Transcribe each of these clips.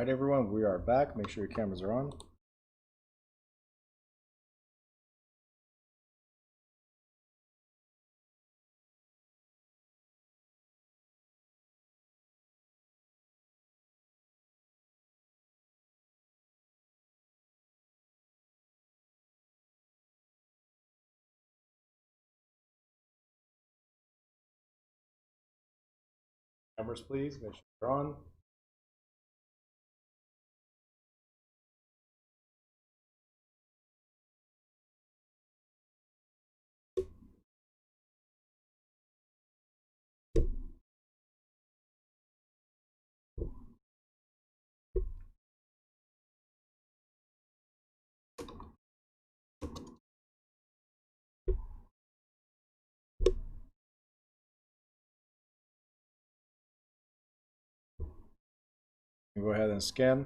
right, everyone, we are back. Make sure your cameras are on. Cameras, please. Make sure they're on. Go ahead and scan.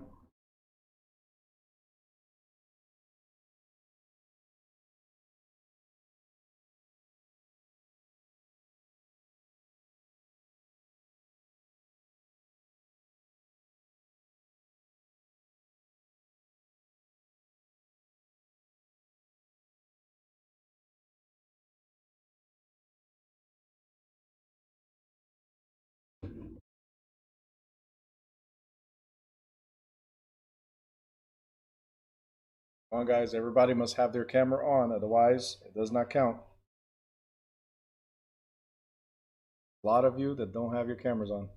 Come on, guys. Everybody must have their camera on, otherwise it does not count. A lot of you that don't have your cameras on.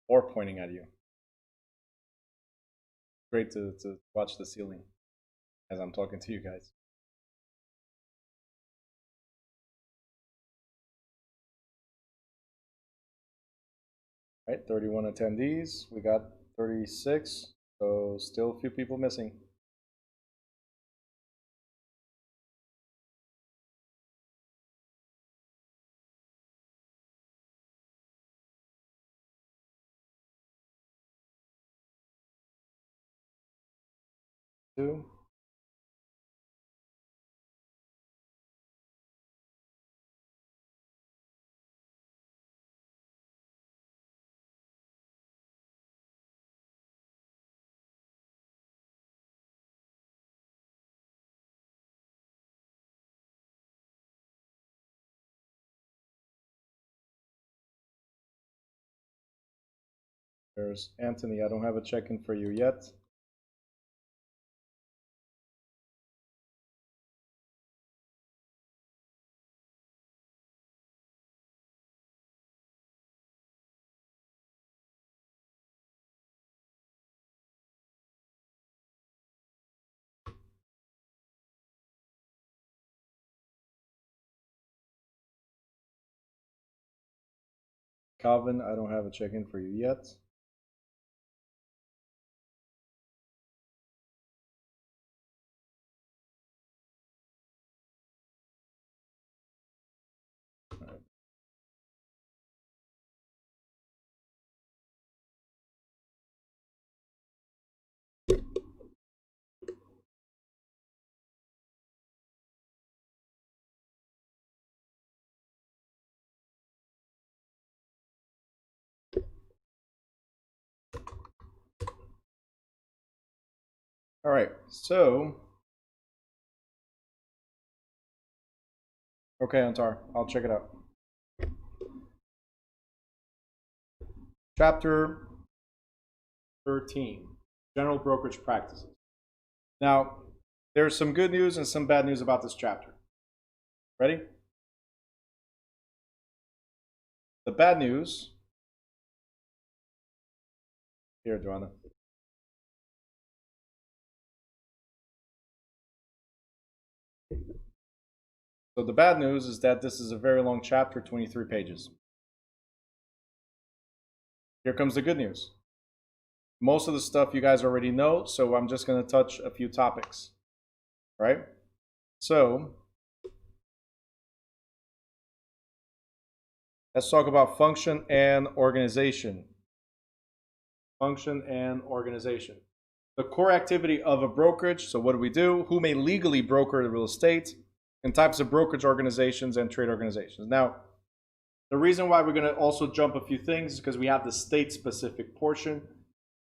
Or pointing at you. Great to watch the ceiling as I'm talking to you guys. All right, 31 attendees. We got 36, so still a few people missing. Two. There's Anthony. I don't have a check-in for you yet. Calvin, I don't have a check-in for you yet. All right, so, okay, Antar, I'll check it out. Chapter 13, General Brokerage Practices. Now, there's some good news and some bad news about this chapter. Ready? The bad news, here, Joanna. So the bad news is that this is a very long chapter, 23 pages. Here comes the good news. Most of the stuff you guys already know, so I'm just going to touch a few topics. Right? So, let's talk about function and organization. Function and organization. The core activity of a brokerage, so what do we do? Who may legally broker the real estate, and types of brokerage organizations and trade organizations. Now, The reason why we're going to also jump a few things is because we have the state-specific portion,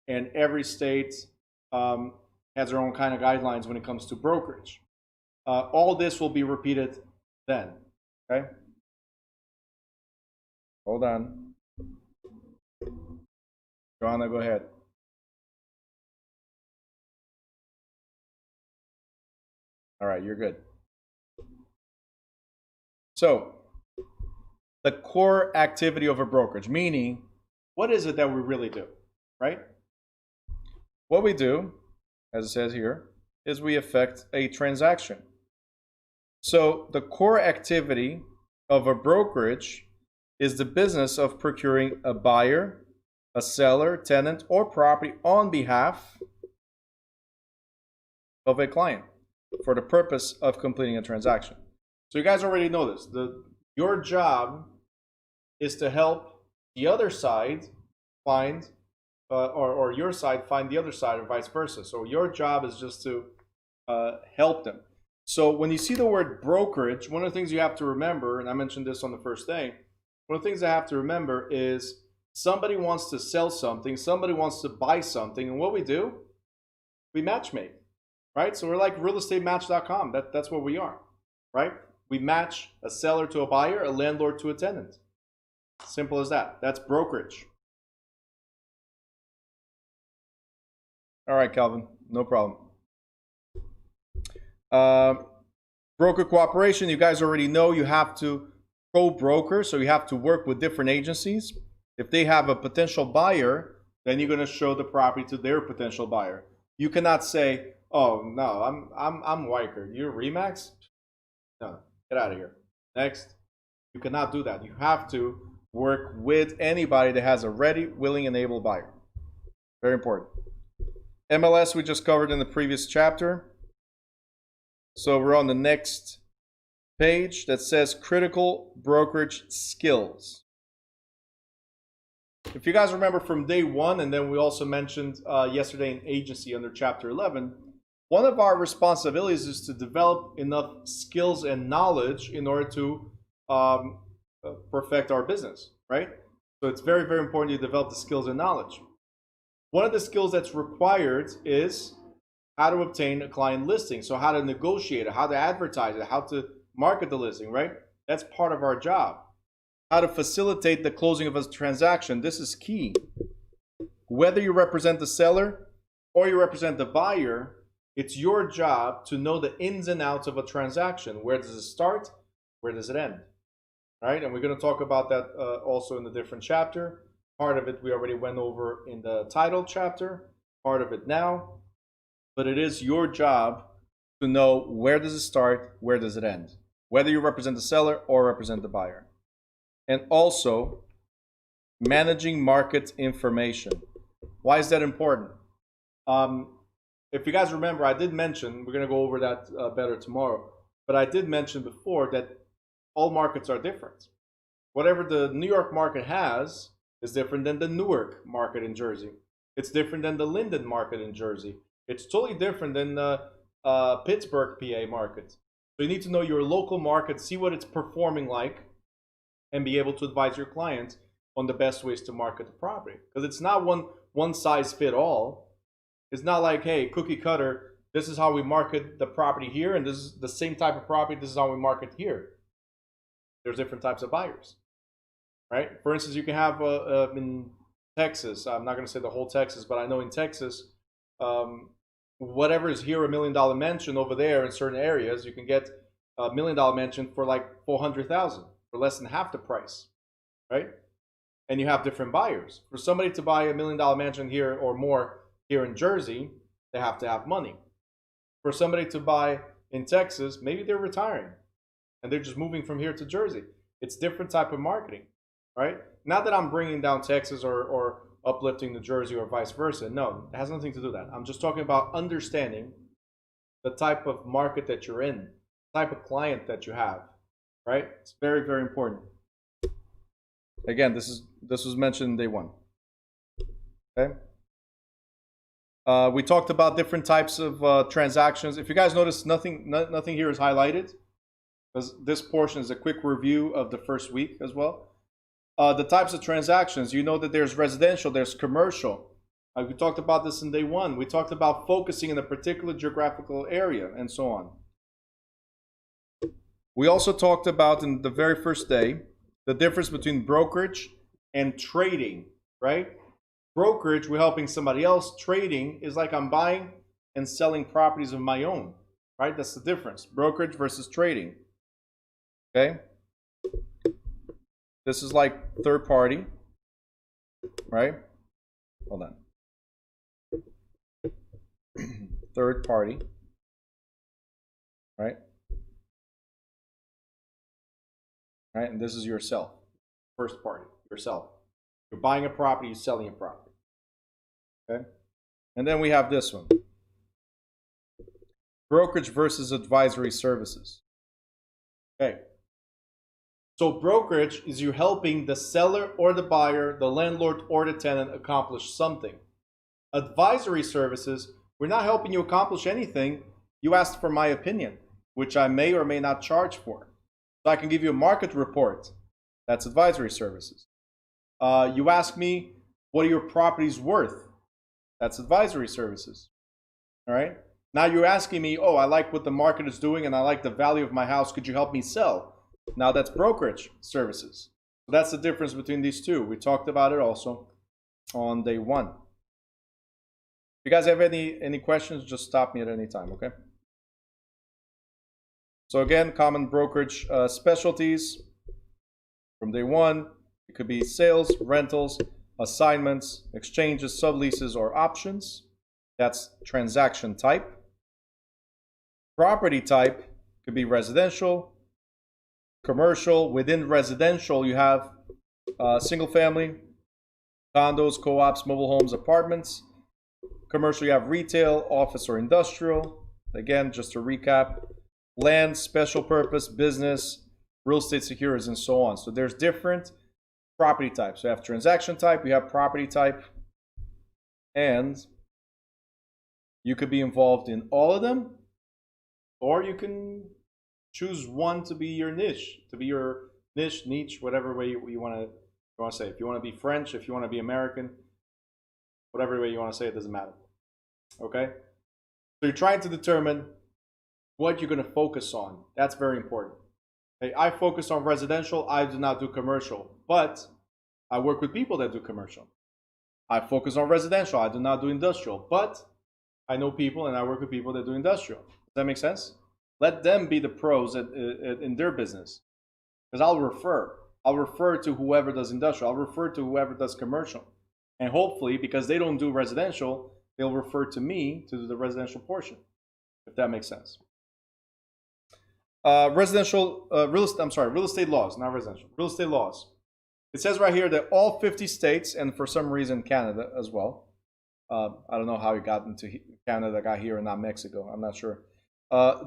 and every state has their own kind of guidelines when it comes to brokerage. All this will be repeated then, okay? Hold on. Joanna, go ahead. All right, you're good. So, the core activity of a brokerage, meaning, what is it that we really do, right? What we do, as it says here, is we effect a transaction. So, the core activity of a brokerage is the business of procuring a buyer, a seller, tenant, or property on behalf of a client for the purpose of completing a transaction. So you guys already know this. Your job is to help the other side find, or your side find the other side, or vice versa. So your job is just to help them. So when you see the word brokerage, one of the things you have to remember, and I mentioned this on the first day, one of the things I have to remember is somebody wants to sell something, somebody wants to buy something, and what we do, we matchmake, right? So we're like realestatematch.com. That's what we are, right? We match a seller to a buyer, a landlord to a tenant. Simple as that. That's brokerage. All right, Calvin, no problem. Broker cooperation, you guys already know you have to co-broker, so you have to work with different agencies. If they have a potential buyer, then you're going to show the property to their potential buyer. You cannot say, "Oh no, I'm Weicker. You're Remax? No, get out of here." Next, you cannot do that. You have to work with anybody that has a ready, willing, and able buyer. Very important. MLS we just covered in the previous chapter. So we're on the next page that says critical brokerage skills. If you guys remember from day one, and then we also mentioned yesterday in agency under chapter 11, one of our responsibilities is to develop enough skills and knowledge in order to perfect our business, right? So it's very, very important you develop the skills and knowledge. One of the skills that's required is how to obtain a client listing. So how to negotiate it, how to advertise it, how to market the listing, right? That's part of our job. How to facilitate the closing of a transaction. This is key. Whether you represent the seller or you represent the buyer, it's your job to know the ins and outs of a transaction. Where does it start? Where does it end? Right? And we're going to talk about that also in a different chapter. Part of it we already went over in the title chapter. Part of it now. But it is your job to know where does it start, where does it end. Whether you represent the seller or represent the buyer. And also, managing market information. Why is that important? If you guys remember, I did mention, we're going to go over that better tomorrow, but I did mention before that all markets are different. Whatever the New York market has is different than the Newark market in Jersey. It's different than the Linden market in Jersey. It's totally different than the Pittsburgh, PA market. So you need to know your local market, see what it's performing like, and be able to advise your clients on the best ways to market the property. Because it's not one size fit all. It's not like, hey, cookie cutter, this is how we market the property here, and this is the same type of property, this is how we market here. There's different types of buyers, right? For instance, you can have in Texas, I'm not going to say the whole Texas, but I know in Texas, whatever is here $1 million mansion, over there in certain areas, you can get a $1 million mansion for like $400,000, for less than half the price, right? And you have different buyers. For somebody to buy $1 million mansion here or more here in Jersey, they have to have money. For somebody to buy in Texas, maybe they're retiring and they're just moving from here to Jersey. It's different type of marketing, right? Not that I'm bringing down Texas or uplifting New Jersey or vice versa. No, it has nothing to do with that. I'm just talking about understanding the type of market that you're in, the type of client that you have, right? It's very, very important. Again, this was mentioned in day one. Okay. We talked about different types of transactions. If you guys notice, nothing here is highlighted, because this portion is a quick review of the first week as well. The types of transactions, you know that there's residential, there's commercial. We talked about this in day one. We talked about focusing in a particular geographical area and so on. We also talked about in the very first day the difference between brokerage and trading, right? Brokerage, we're helping somebody else. Trading is like I'm buying and selling properties of my own, right? That's the difference. Brokerage versus trading. Okay? This is like third party, right? Hold on. Third party, right? Right, and this is yourself. First party, yourself. You're buying a property, you're selling a property. Okay? And then we have this one. Brokerage versus advisory services. Okay. So brokerage is you helping the seller or the buyer, the landlord or the tenant accomplish something. Advisory services, we're not helping you accomplish anything. You asked for my opinion, which I may or may not charge for. So I can give you a market report. That's advisory services. You ask me, what are your properties worth? That's advisory services. All right. Now you're asking me, oh, I like what the market is doing and I like the value of my house. Could you help me sell? Now that's brokerage services. So that's the difference between these two. We talked about it also on day one. If you guys have any questions, just stop me at any time, okay? So again, common brokerage specialties from day one. It could be sales, rentals, assignments, exchanges, subleases, or options. That's transaction type. Property type could be residential, commercial. Within residential, you have single family, condos, co-ops, mobile homes, apartments. Commercial, you have retail, office, or industrial. Again, just to recap, land, special purpose, business, real estate securities, and so on. So there's different property types. You have transaction type, you have property type, and you could be involved in all of them, or you can choose one to be your niche, niche, whatever way you want to say. If you want to be French, if you want to be American, whatever way you want to say it, doesn't matter. Okay? So you're trying to determine what you're going to focus on. That's very important. Hey, I focus on residential. I do not do commercial, but I work with people that do commercial. I focus on residential. I do not do industrial, but I know people and I work with people that do industrial. Does that make sense? Let them be the pros in their business, because I'll refer to whoever does industrial. I'll refer to whoever does commercial, and hopefully, because they don't do residential, they'll refer to me to do the residential portion, if that makes sense. Real estate laws, not residential. Real estate laws. It says right here that all 50 states, and for some reason Canada as well. I don't know how it got into Canada, got here and not Mexico. I'm not sure.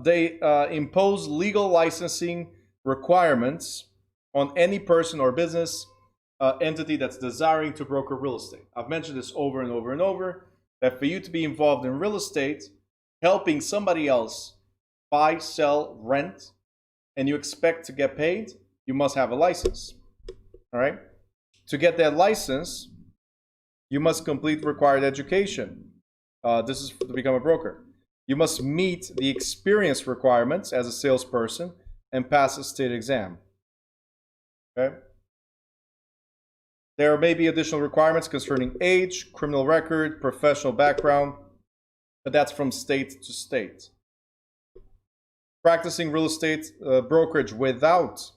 They impose legal licensing requirements on any person or business entity that's desiring to broker real estate. I've mentioned this over and over and over, that for you to be involved in real estate, helping somebody else buy, sell, rent, and you expect to get paid, you must have a license. All right? To get that license, you must complete required education. This is to become a broker. You must meet the experience requirements as a salesperson and pass a state exam. Okay? There may be additional requirements concerning age, criminal record, professional background, but that's from state to state. Practicing real estate brokerage without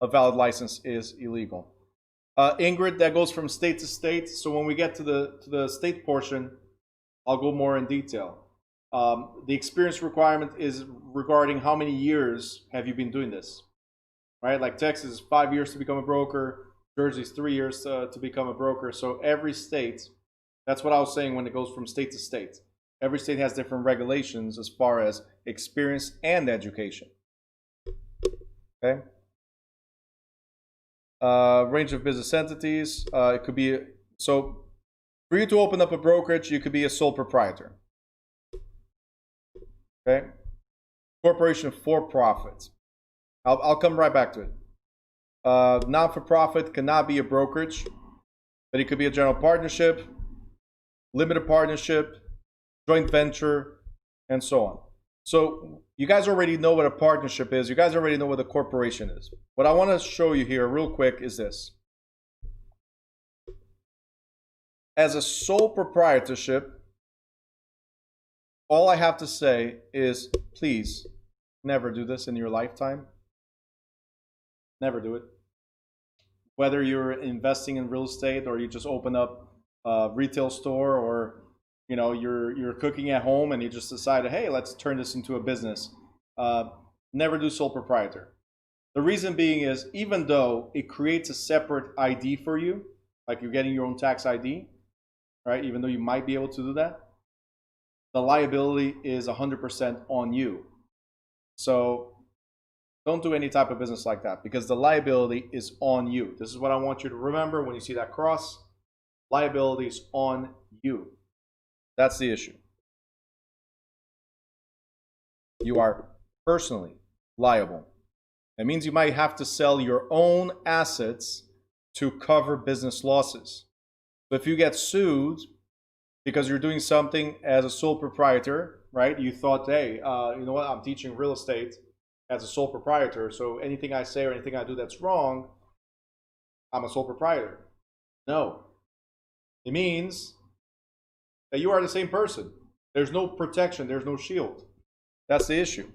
a valid license is illegal. Ingrid, that goes from state to state. So when we get to the state portion, I'll go more in detail. The experience requirement is regarding how many years have you been doing this, right? Like Texas is 5 years to become a broker. Jersey is 3 years to become a broker. So every state, that's what I was saying when it goes from state to state. Every state has different regulations as far as experience and education. Okay. Range of business entities. It could be, so for you to open up a brokerage, you could be a sole proprietor. Okay. Corporation for profit. I'll come right back to it. Non-for-profit cannot be a brokerage, but it could be a general partnership, limited partnership, joint venture, and so on. So you guys already know what a partnership is. You guys already know what a corporation is. What I want to show you here real quick is this. As a sole proprietorship, all I have to say is, please never do this in your lifetime. Never do it. Whether you're investing in real estate or you just open up a retail store, or you're cooking at home and you just decided, hey, let's turn this into a business. Never do sole proprietor. The reason being is, even though it creates a separate ID for you, like you're getting your own tax ID, right? Even though you might be able to do that, the liability is 100% on you. So don't do any type of business like that, because the liability is on you. This is what I want you to remember when you see that cross. Liability is on you. That's the issue. You are personally liable. That means you might have to sell your own assets to cover business losses. So if you get sued because you're doing something as a sole proprietor, right? You thought, hey, you know what? I'm teaching real estate as a sole proprietor, so anything I say or anything I do that's wrong, I'm a sole proprietor. No. It means that you are the same person. There's no protection. There's no shield. That's the issue.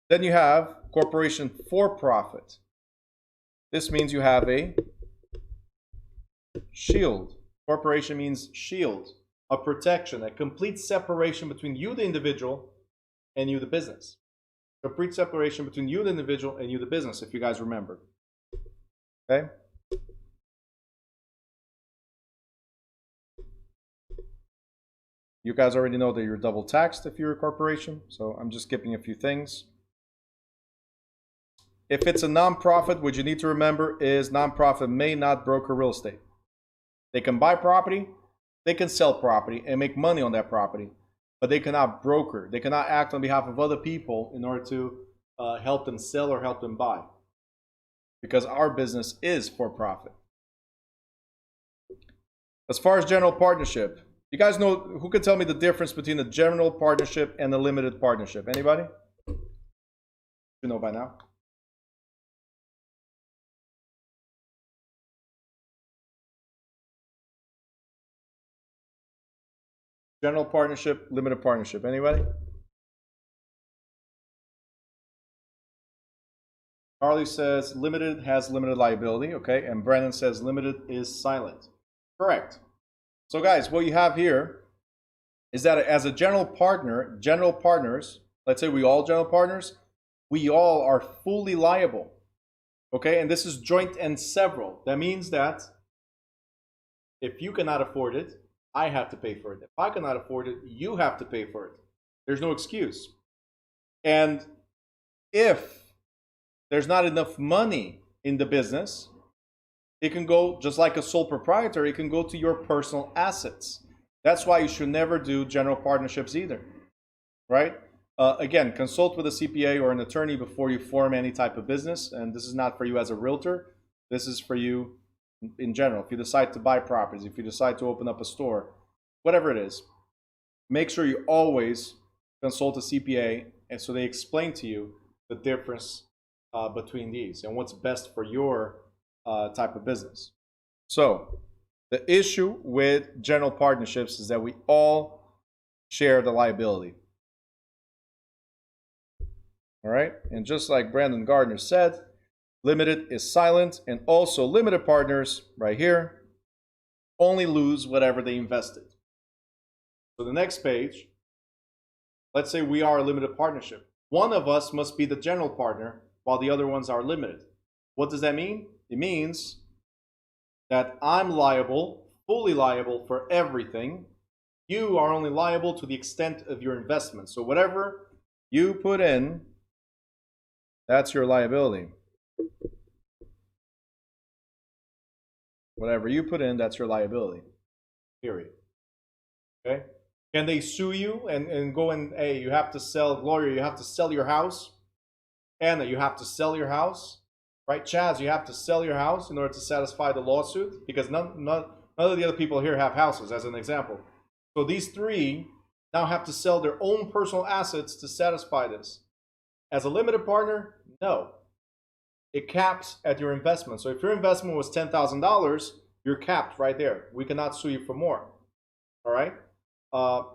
Then you have corporation for profit. This means you have a shield. Corporation means shield, a protection, a complete separation between you, the individual, and you, the business. Complete separation between you, the individual, and you, the business, if you guys remember. Okay? You guys already know that you're double taxed if you're a corporation, so I'm just skipping a few things. If it's a nonprofit, what you need to remember is nonprofit may not broker real estate. They can buy property, they can sell property and make money on that property, but they cannot broker. They cannot act on behalf of other people in order to help them sell or help them buy, because our business is for profit. As far as general partnership, you guys know, who can tell me the difference between a general partnership and a limited partnership? Anybody? You know by now. General partnership, limited partnership. Anybody? Harley says limited has limited liability, okay? And Brandon says limited is silent. Correct. So guys, what you have here is that as a general partner, general partners, let's say we all general partners, we all are fully liable, okay? And this is joint and several. That means that if you cannot afford it, I have to pay for it. If I cannot afford it, you have to pay for it. There's no excuse. And if there's not enough money in the business, it can go, just like a sole proprietor, it can go to your personal assets. That's why you should never do general partnerships either, right? Again, consult with a CPA or an attorney before you form any type of business. And this is not for you as a realtor. This is for you in general. If you decide to buy properties, if you decide to open up a store, whatever it is, make sure you always consult a CPA, and so they explain to you the difference between these and what's best for your type of business. So the issue with general partnerships is that we all share the liability. All right, and just like Brandon Gardner said, limited is silent, and also limited partners, right here, only lose whatever they invested. So the next page, let's say we are a limited partnership. One of us must be the general partner while the other ones are limited. What does that mean? It means that I'm liable, fully liable for everything. You are only liable to the extent of your investment. So whatever you put in, that's your liability. Whatever you put in, that's your liability. Period. Okay? Can they sue you and go and, hey, you have to sell, Gloria, you have to sell your house? Anna, you have to sell your house? right? Chaz, you have to sell your house in order to satisfy the lawsuit because none of the other people here have houses, as an example. So these three now have to sell their own personal assets to satisfy this. As a limited partner, no. It caps at your investment. So if your investment was $10,000, you're capped right there. We cannot sue you for more. All right?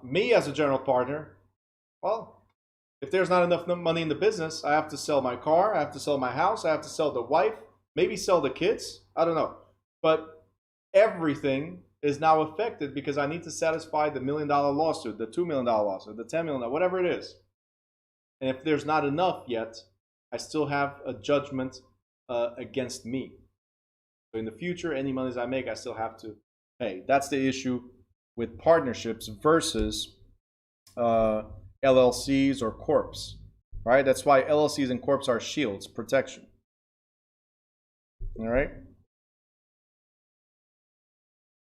Me as a general partner, well, if there's not enough money in the business, I have to sell my car, I have to sell my house, I have to sell the wife, maybe sell the kids. I don't know. But everything is now affected because I need to satisfy the $1 million lawsuit, the $2 million lawsuit, the $10 million, whatever it is. And if there's not enough yet, I still have a judgment against me. So in the future, any monies I make, I still have to pay. That's the issue with partnerships versus LLCs or corps, right? That's why LLCs and corps are shields, protection. All right.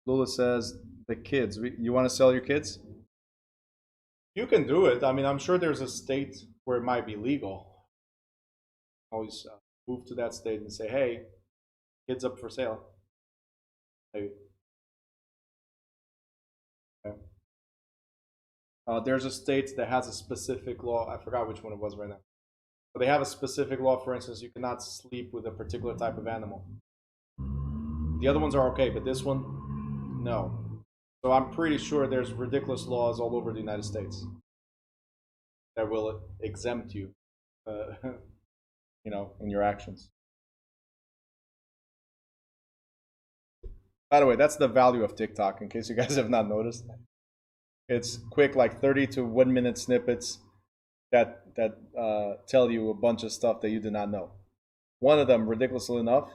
Lula says, the kids. You want to sell your kids? You can do it. I mean, I'm sure there's a state where it might be legal. Always move to that state and say, hey, kids up for sale. Hey. Okay. There's a state that has a specific law. I forgot which one it was right now. But they have a specific law. For instance, you cannot sleep with a particular type of animal. The other ones are okay, but this one, no. So I'm pretty sure there's ridiculous laws all over the United States that will exempt you, you know, in your actions. By the way, that's the value of TikTok, in case you guys have not noticed. It's quick, like 30 to 1 minute snippets that tell you a bunch of stuff that you did not know. One of them, ridiculously enough,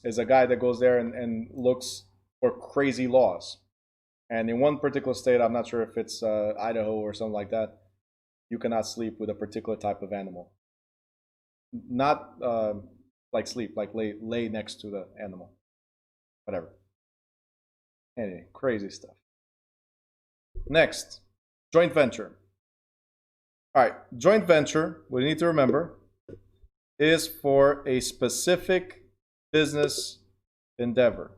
is a guy that goes there and looks for crazy laws. And in one particular state, I'm not sure if it's Idaho or something like that, you cannot sleep with a particular type of animal. Not like sleep, like lay next to the animal. Whatever. Anyway, crazy stuff. Next, joint venture. All right, joint venture, what you need to remember, is for a specific business endeavor.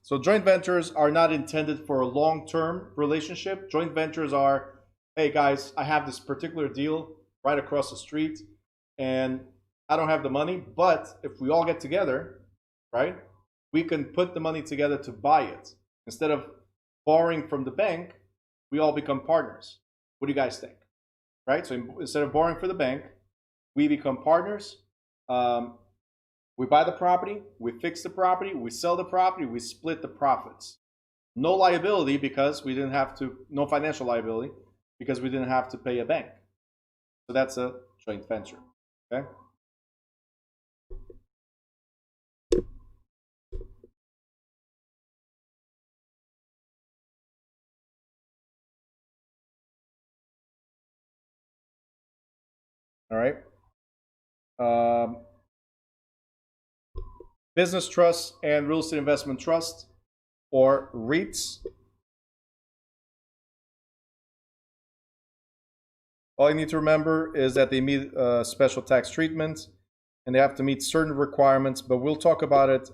So joint ventures are not intended for a long-term relationship. Joint ventures are, hey guys, I have this particular deal right across the street and I don't have the money, but if we all get together, right, we can put the money together to buy it. Instead of borrowing from the bank, we all become partners. What do you guys think? Right? So instead of borrowing for the bank, we become partners. We buy the property, we fix the property, we sell the property, we split the profits. No liability because we didn't have to, no financial liability because we didn't have to pay a bank. So that's a joint venture. Okay? All right. Business trusts and real estate investment trust, or REITs. All you need to remember is that they meet special tax treatment and they have to meet certain requirements, but we'll talk about it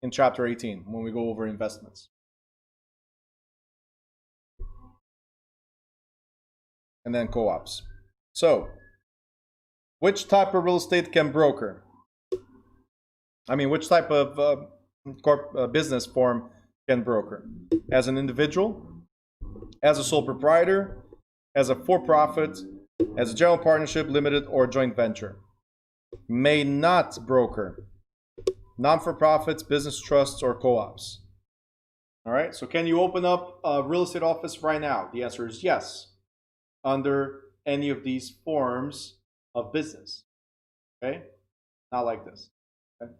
in chapter 18 when we go over investments. And then co-ops. So, which type of real estate can broker? I mean, which type of business form can broker? As an individual, as a sole proprietor, as a for-profit, as a general partnership, limited, or joint venture. May not broker non-for-profits, business trusts, or co-ops. All right, so can you open up a real estate office right now? The answer is yes, under any of these forms of business. Okay, not like this. Okay?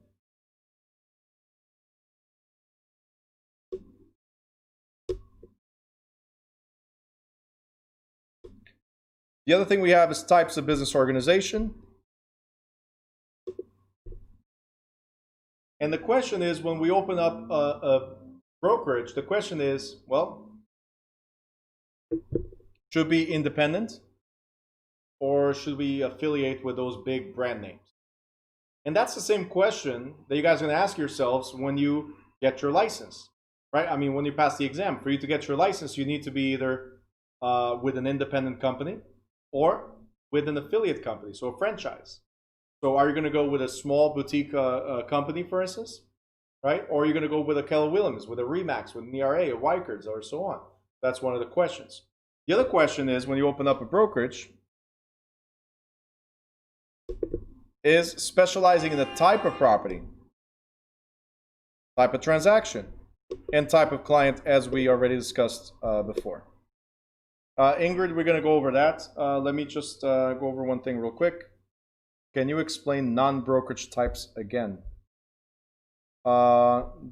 The other thing we have is types of business organization. And the question is, when we open up a brokerage, the question is, well, should be independent, or should we affiliate with those big brand names? And that's the same question that you guys are going to ask yourselves when you get your license, right? I mean, when you pass the exam, for you to get your license, you need to be either with an independent company or with an affiliate company, so a franchise. So are you going to go with a small boutique company, for instance, right? Or are you going to go with a Keller Williams, with a Remax, with an ERA, a Weikert's, or so on? That's one of the questions. The other question is, when you open up a brokerage, is specializing in the type of property, type of transaction, and type of client, as we already discussed before. Ingrid, we're going to go over that. Let me just go over one thing real quick. Can you explain non-brokerage types again?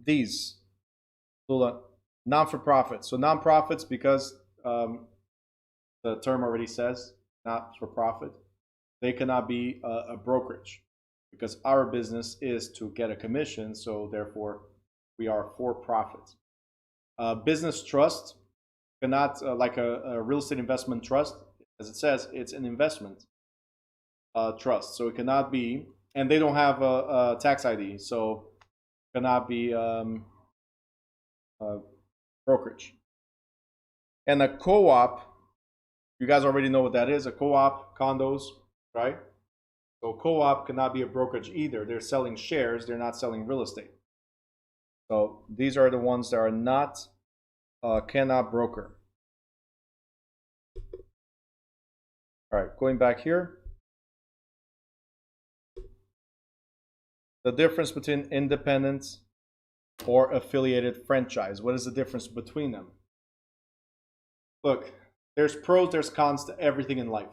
These, Lula, non-for-profit. So non-profits, because the term already says not for profit, they cannot be a brokerage, because our business is to get a commission, so therefore we are for profit. Business trust cannot, like a real estate investment trust, as it says, it's an investment trust, so it cannot be, and they don't have a tax ID, so it cannot be brokerage. And a co-op, you guys already know what that is, a co-op, condos, right? So co-op cannot be a brokerage either. They're selling shares, they're not selling real estate. So these are the ones that are not, cannot broker. All right, going back here. The difference between independent or affiliated franchise. What is the difference between them? Look, there's pros, there's cons to everything in life.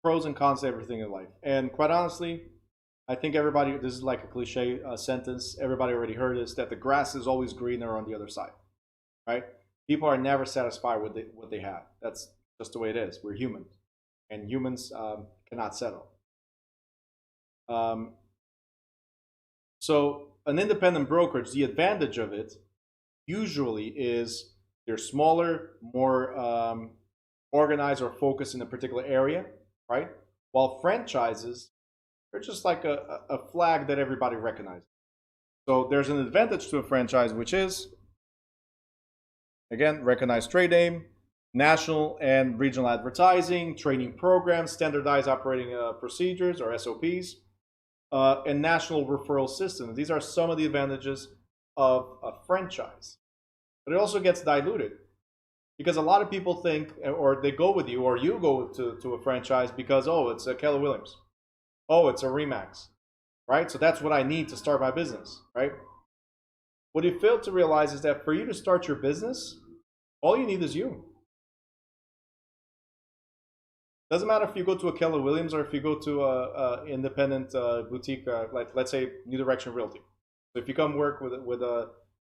Pros and cons to everything in life. And quite honestly, I think everybody, this is like a cliche sentence, everybody already heard this, that the grass is always greener on the other side, right? People are never satisfied with what they have. That's just the way it is. We're human, and humans cannot settle. So an independent brokerage, the advantage of it usually is they're smaller, more organized or focused in a particular area, right? While franchises, they're just like a flag that everybody recognizes. So there's an advantage to a franchise, which is, again, recognized trade name, national and regional advertising, training programs, standardized operating procedures or SOPs, and national referral systems. These are some of the advantages of a franchise. But it also gets diluted, because a lot of people think, or they go with you, or you go to a franchise because, oh, it's a Keller Williams. Oh, it's a Remax, right? So that's what I need to start my business, right? What you fail to realize is that for you to start your business, all you need is you. Doesn't matter if you go to a Keller Williams or if you go to a independent boutique, like let's say New Direction Realty. So if you come work with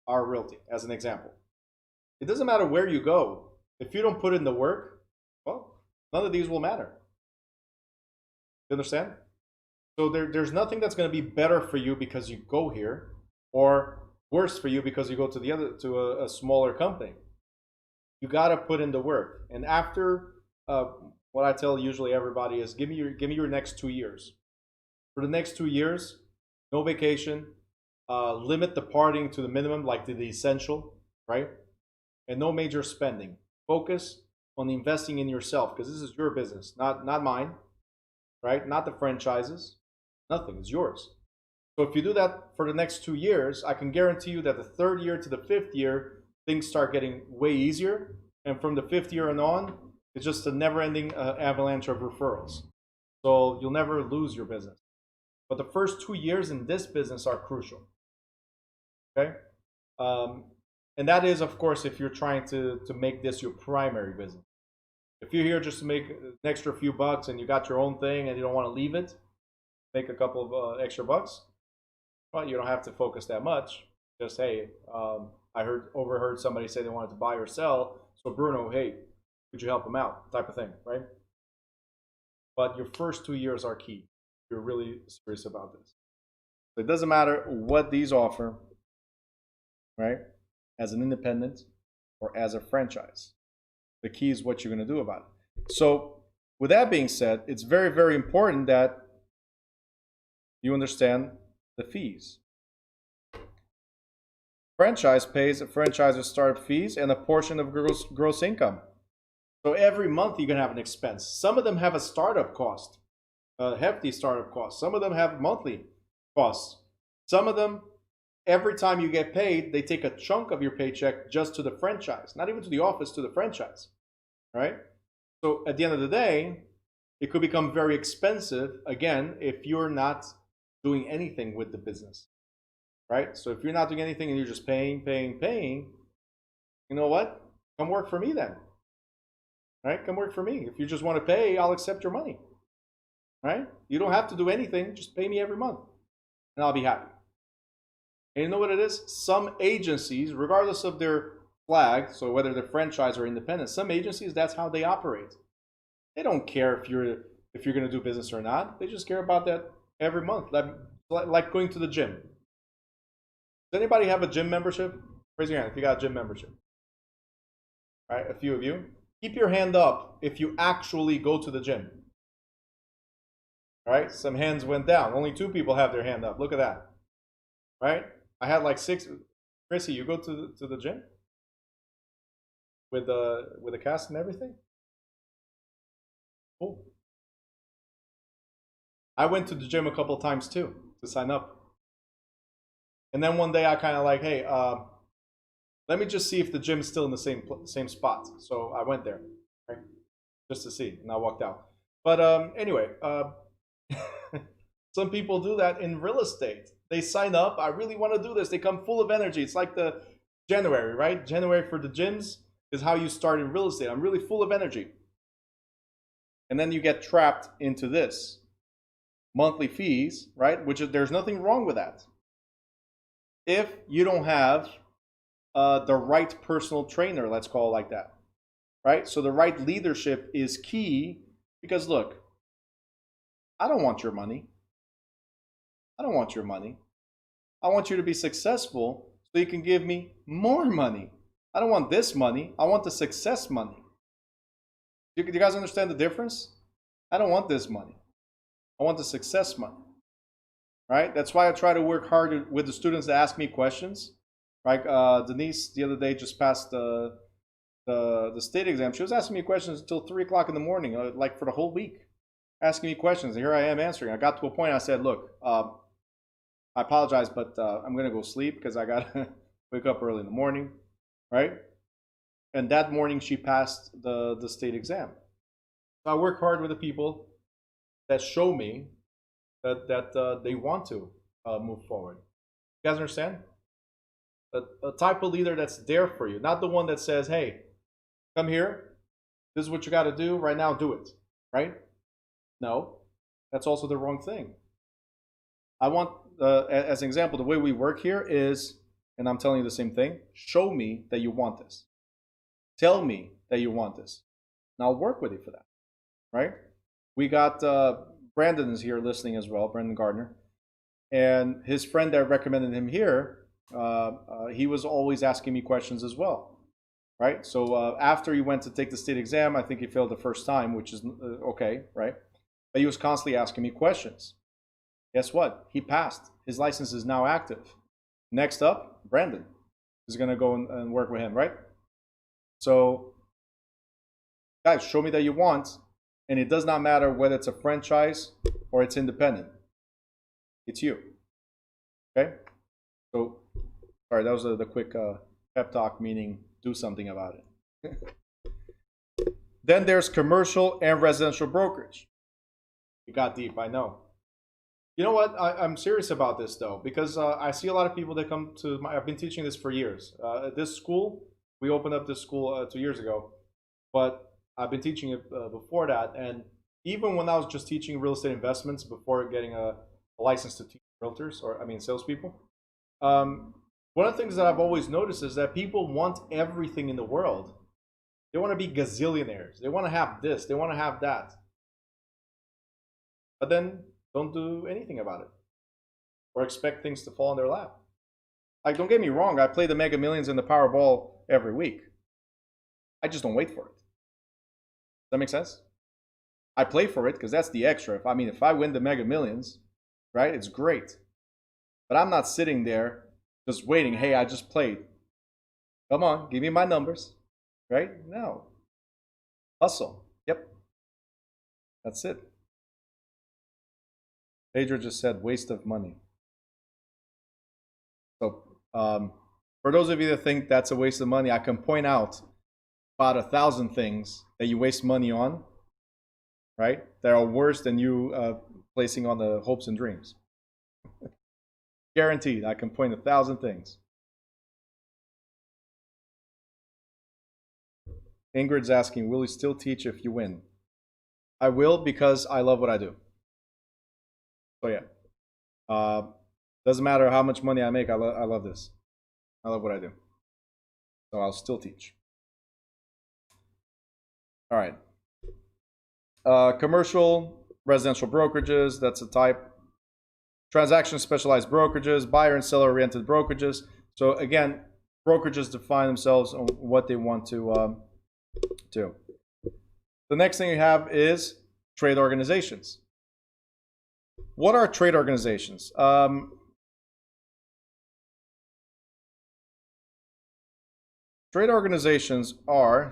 our realty, as an example, it doesn't matter where you go. If you don't put in the work, well, none of these will matter. You understand? So there's nothing that's going to be better for you because you go here, or worse for you because you go to a smaller company. You got to put in the work. And after what I tell usually everybody is, give me your next 2 years. For the next 2 years, no vacation, limit the partying to the minimum, like the essential, right? And no major spending. Focus on investing in yourself, because this is your business, not mine, right? Not the franchises. Nothing, it's yours. So if you do that for the next 2 years, I can guarantee you that the third year to the fifth year, things start getting way easier. And from the fifth year and on, it's just a never-ending avalanche of referrals. So you'll never lose your business. But the first 2 years in this business are crucial. Okay? And that is, of course, if you're trying to make this your primary business. If you're here just to make an extra few bucks and you got your own thing and you don't want to leave it, make a couple of extra bucks, well, you don't have to focus that much. Just, hey, I overheard somebody say they wanted to buy or sell, so Bruno, hey, could you help them out? Type of thing, right? But your first 2 years are key. You're really serious about this. So it doesn't matter what these offer, right? As an independent or as a franchise. The key is what you're going to do about it. So with that being said, it's very, very important that you understand the fees. Franchise pays a franchisor startup fees and a portion of gross income. So every month you're going to have an expense. Some of them have a startup cost, a hefty startup cost. Some of them have monthly costs. Some of them, every time you get paid, they take a chunk of your paycheck just to the franchise, not even to the office, to the franchise, right? So at the end of the day, it could become very expensive, again, if you're not doing anything with the business, right? So if you're not doing anything and you're just paying, you know what? Come work for me then, right? Come work for me. If you just want to pay, I'll accept your money, right? You don't have to do anything. Just pay me every month and I'll be happy. And you know what it is? Some agencies, regardless of their flag, so whether they're franchise or independent, some agencies, that's how they operate. They don't care if you're going to do business or not. They just care about that every month, like going to the gym. Does anybody have a gym membership? Raise your hand if you got a gym membership. All right, a few of you. Keep your hand up if you actually go to the gym. All right, some hands went down. Only 2 people have their hand up. Look at that. Right? I had like 6. Chrissy, you go to the gym with a cast and everything? Cool. I went to the gym a couple times too to sign up. And then one day I kind of like, hey, let me just see if the gym's still in the same spot. So I went there, right, just to see, and I walked out. But anyway, some people do that in real estate. They sign up. I really want to do this. They come full of energy. It's like the January, right? January for the gyms is how you start in real estate. I'm really full of energy. And then you get trapped into this monthly fees, right? Which is, there's nothing wrong with that. If you don't have the right personal trainer, let's call it like that, right? So the right leadership is key because look, I don't want your money. I don't want your money. I want you to be successful so you can give me more money. I don't want this money. I want the success money. Do you guys understand the difference? I don't want this money. I want the success money, right? That's why I try to work hard with the students that ask me questions. Right? Denise the other day just passed the state exam. She was asking me questions until 3 o'clock in the morning, like for the whole week, asking me questions. And here I am answering. I got to a point. I said, "Look, I apologize, but I'm gonna go sleep because I gotta wake up early in the morning." Right? And that morning she passed the state exam. So I work hard with the people that show me that they want to move forward. You guys understand? A type of leader that's there for you, not the one that says, "Hey, come here. This is what you got to do right now. Do it." Right? No, that's also the wrong thing. I want, as an example, the way we work here is, and I'm telling you the same thing. Show me that you want this. Tell me that you want this, and I'll work with you for that. Right? We got Brandon is here listening as well, Brandon Gardner, and his friend that recommended him here. He was always asking me questions as well, right? So after he went to take the state exam, I think he failed the first time, which is okay, right? But he was constantly asking me questions. Guess what? He passed. His license is now active. Next up, Brandon is going to go and work with him, right? So, guys, show me that you want, and it does not matter whether it's a franchise or it's independent. It's you, okay? So, sorry, that was the quick pep talk, meaning do something about it. Then there's commercial and residential brokerage. It got deep, I know. You know what? I'm serious about this though, because I see a lot of people that come to I've been teaching this for years. This school, we opened up this school 2 years ago, but I've been teaching it before that. And even when I was just teaching real estate investments before getting a license to teach realtors, salespeople, one of the things that I've always noticed is that people want everything in the world. They want to be gazillionaires. They want to have this. They want to have that. But then don't do anything about it or expect things to fall in their lap. Like, don't get me wrong. I play the Mega Millions and the Powerball every week. I just don't wait for it. Does that make sense? I play for it because that's the extra. If I win the Mega Millions, right, it's great. But I'm not sitting there just waiting. Hey, I just played. Come on, give me my numbers, right? No. Hustle. Yep. That's it. Pedro just said waste of money. So for those of you that think that's a waste of money, I can point out about 1,000 things that you waste money on, right? That are worse than you placing on the hopes and dreams. Guaranteed, I can point 1,000 things. Ingrid's asking, will you still teach if you win? I will, because I love what I do. So yeah, doesn't matter how much money I make. I love this. I love what I do. So I'll still teach. All right. Commercial, residential brokerages, that's a type. Transaction specialized brokerages, buyer and seller oriented brokerages. So again, brokerages define themselves on what they want to do. The next thing you have is trade organizations. What are trade organizations? Trade organizations are,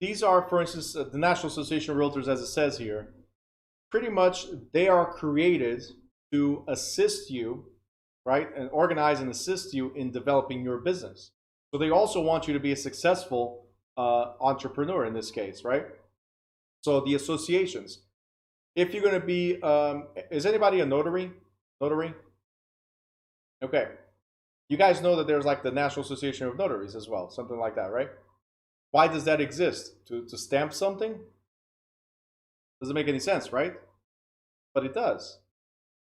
these are, for instance, the National Association of Realtors, as it says here. Pretty much, they are created to assist you, right, and organize and assist you in developing your business. So they also want you to be a successful entrepreneur in this case, right? So the associations. If you're going to be, is anybody a notary? Notary? Okay. You guys know that there's like the National Association of Notaries as well, something like that, right? Why does that exist? To stamp something? Doesn't make any sense, right? But it does.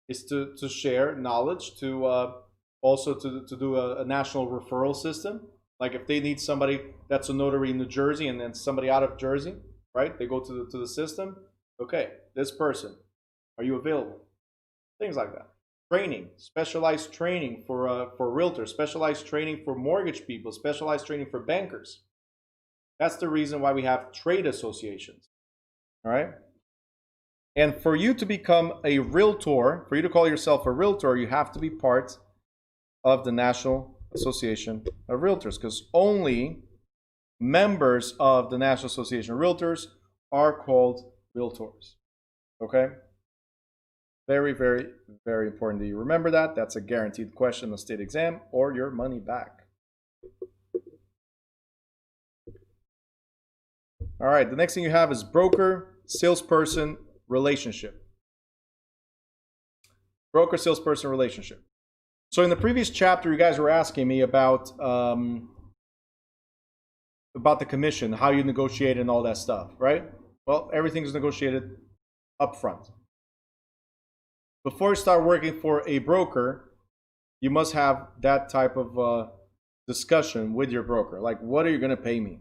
It's to share knowledge, to also to do a national referral system. Like if they need somebody that's a notary in New Jersey and then somebody out of Jersey, right? They go to the system. Okay, this person, are you available? Things like that. Training, specialized training for realtors, specialized training for mortgage people, specialized training for bankers. That's the reason why we have trade associations. All right. And for you to become a realtor, for you to call yourself a realtor, you have to be part of the National Association of Realtors, because only members of the National Association of Realtors are called realtors. Okay? Very, very, very important that you remember that. That's a guaranteed question in the state exam, or your money back. All right, the next thing you have is broker, salesperson, relationship. Broker, salesperson, relationship. So in the previous chapter, you guys were asking me about the commission, how you negotiate and all that stuff, right? Well, everything's negotiated up front. Before you start working for a broker, you must have that type of discussion with your broker. Like, what are you going to pay me,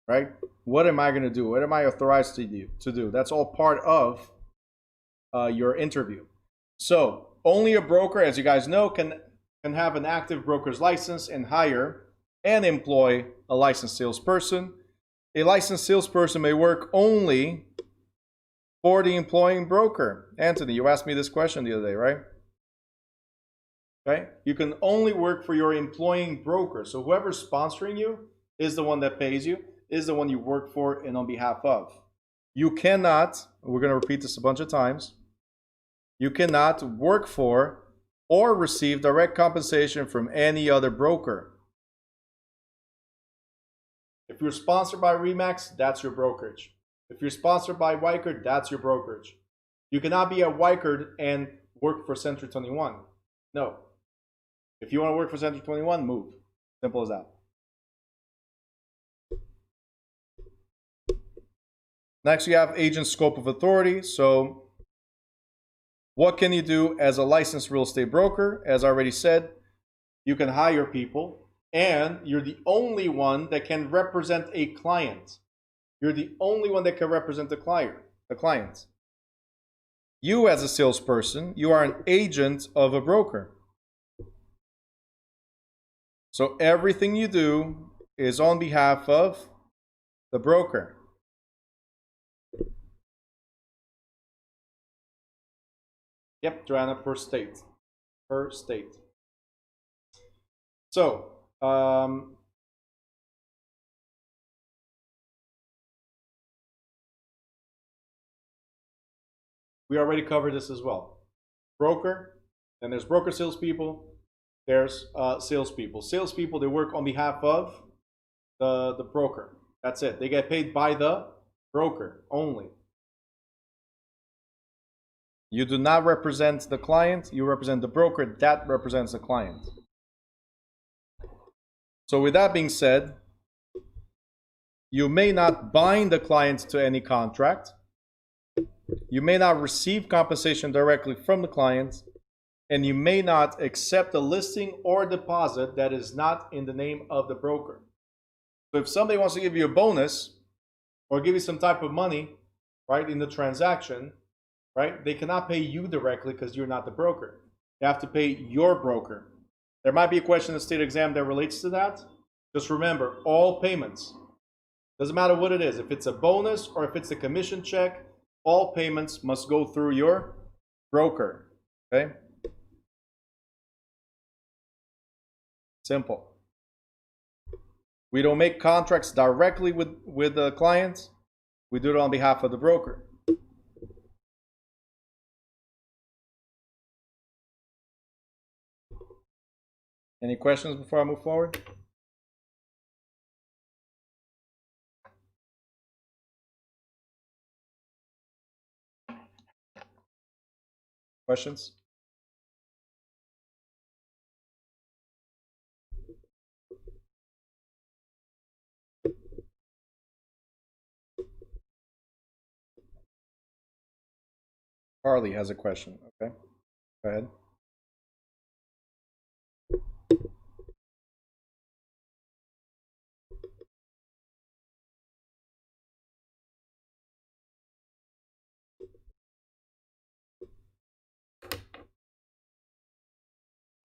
right? What am I going to do? What am I authorized to do? That's all part of your interview. So only a broker, as you guys know, can have an active broker's license and hire and employ a licensed salesperson. A licensed salesperson may work only for the employing broker. Anthony, you asked me this question the other day, right? Okay, you can only work for your employing broker. So whoever's sponsoring you is the one that pays you, is the one you work for and on behalf of. You cannot, we're going to repeat this a bunch of times, you cannot work for or receive direct compensation from any other broker. If you're sponsored by Remax, that's your brokerage. If you're sponsored by Wycard, that's your brokerage. You cannot be a Wycard and work for Century 21. No. If you want to work for Century 21, move. Simple as that. Next, you have agent scope of authority. So what can you do as a licensed real estate broker? As I already said, you can hire people, and you're the only one that can represent a client. You're the only one that can represent the client. You, as a salesperson, you are an agent of a broker. So everything you do is on behalf of the broker. Yep, Joanna, per state. Per state. So, we already covered this as well. Broker, and there's broker salespeople, there's salespeople. Salespeople, they work on behalf of the broker. That's it. They get paid by the broker only. You do not represent the client, you represent the broker that represents the client. So with that being said, you may not bind the client to any contract. You may not receive compensation directly from the client, and you may not accept a listing or deposit that is not in the name of the broker. So if somebody wants to give you a bonus or give you some type of money, right, in the transaction, right, they cannot pay you directly because you're not the broker. They have to pay your broker. There might be a question in the state exam that relates to that. Just remember, all payments, doesn't matter what it is, if it's a bonus or if it's a commission check, all payments must go through your broker. Okay? Simple. We don't make contracts directly with the clients. We do it on behalf of the broker. Any questions before I move forward? Questions? Carly has a question. Okay, go ahead.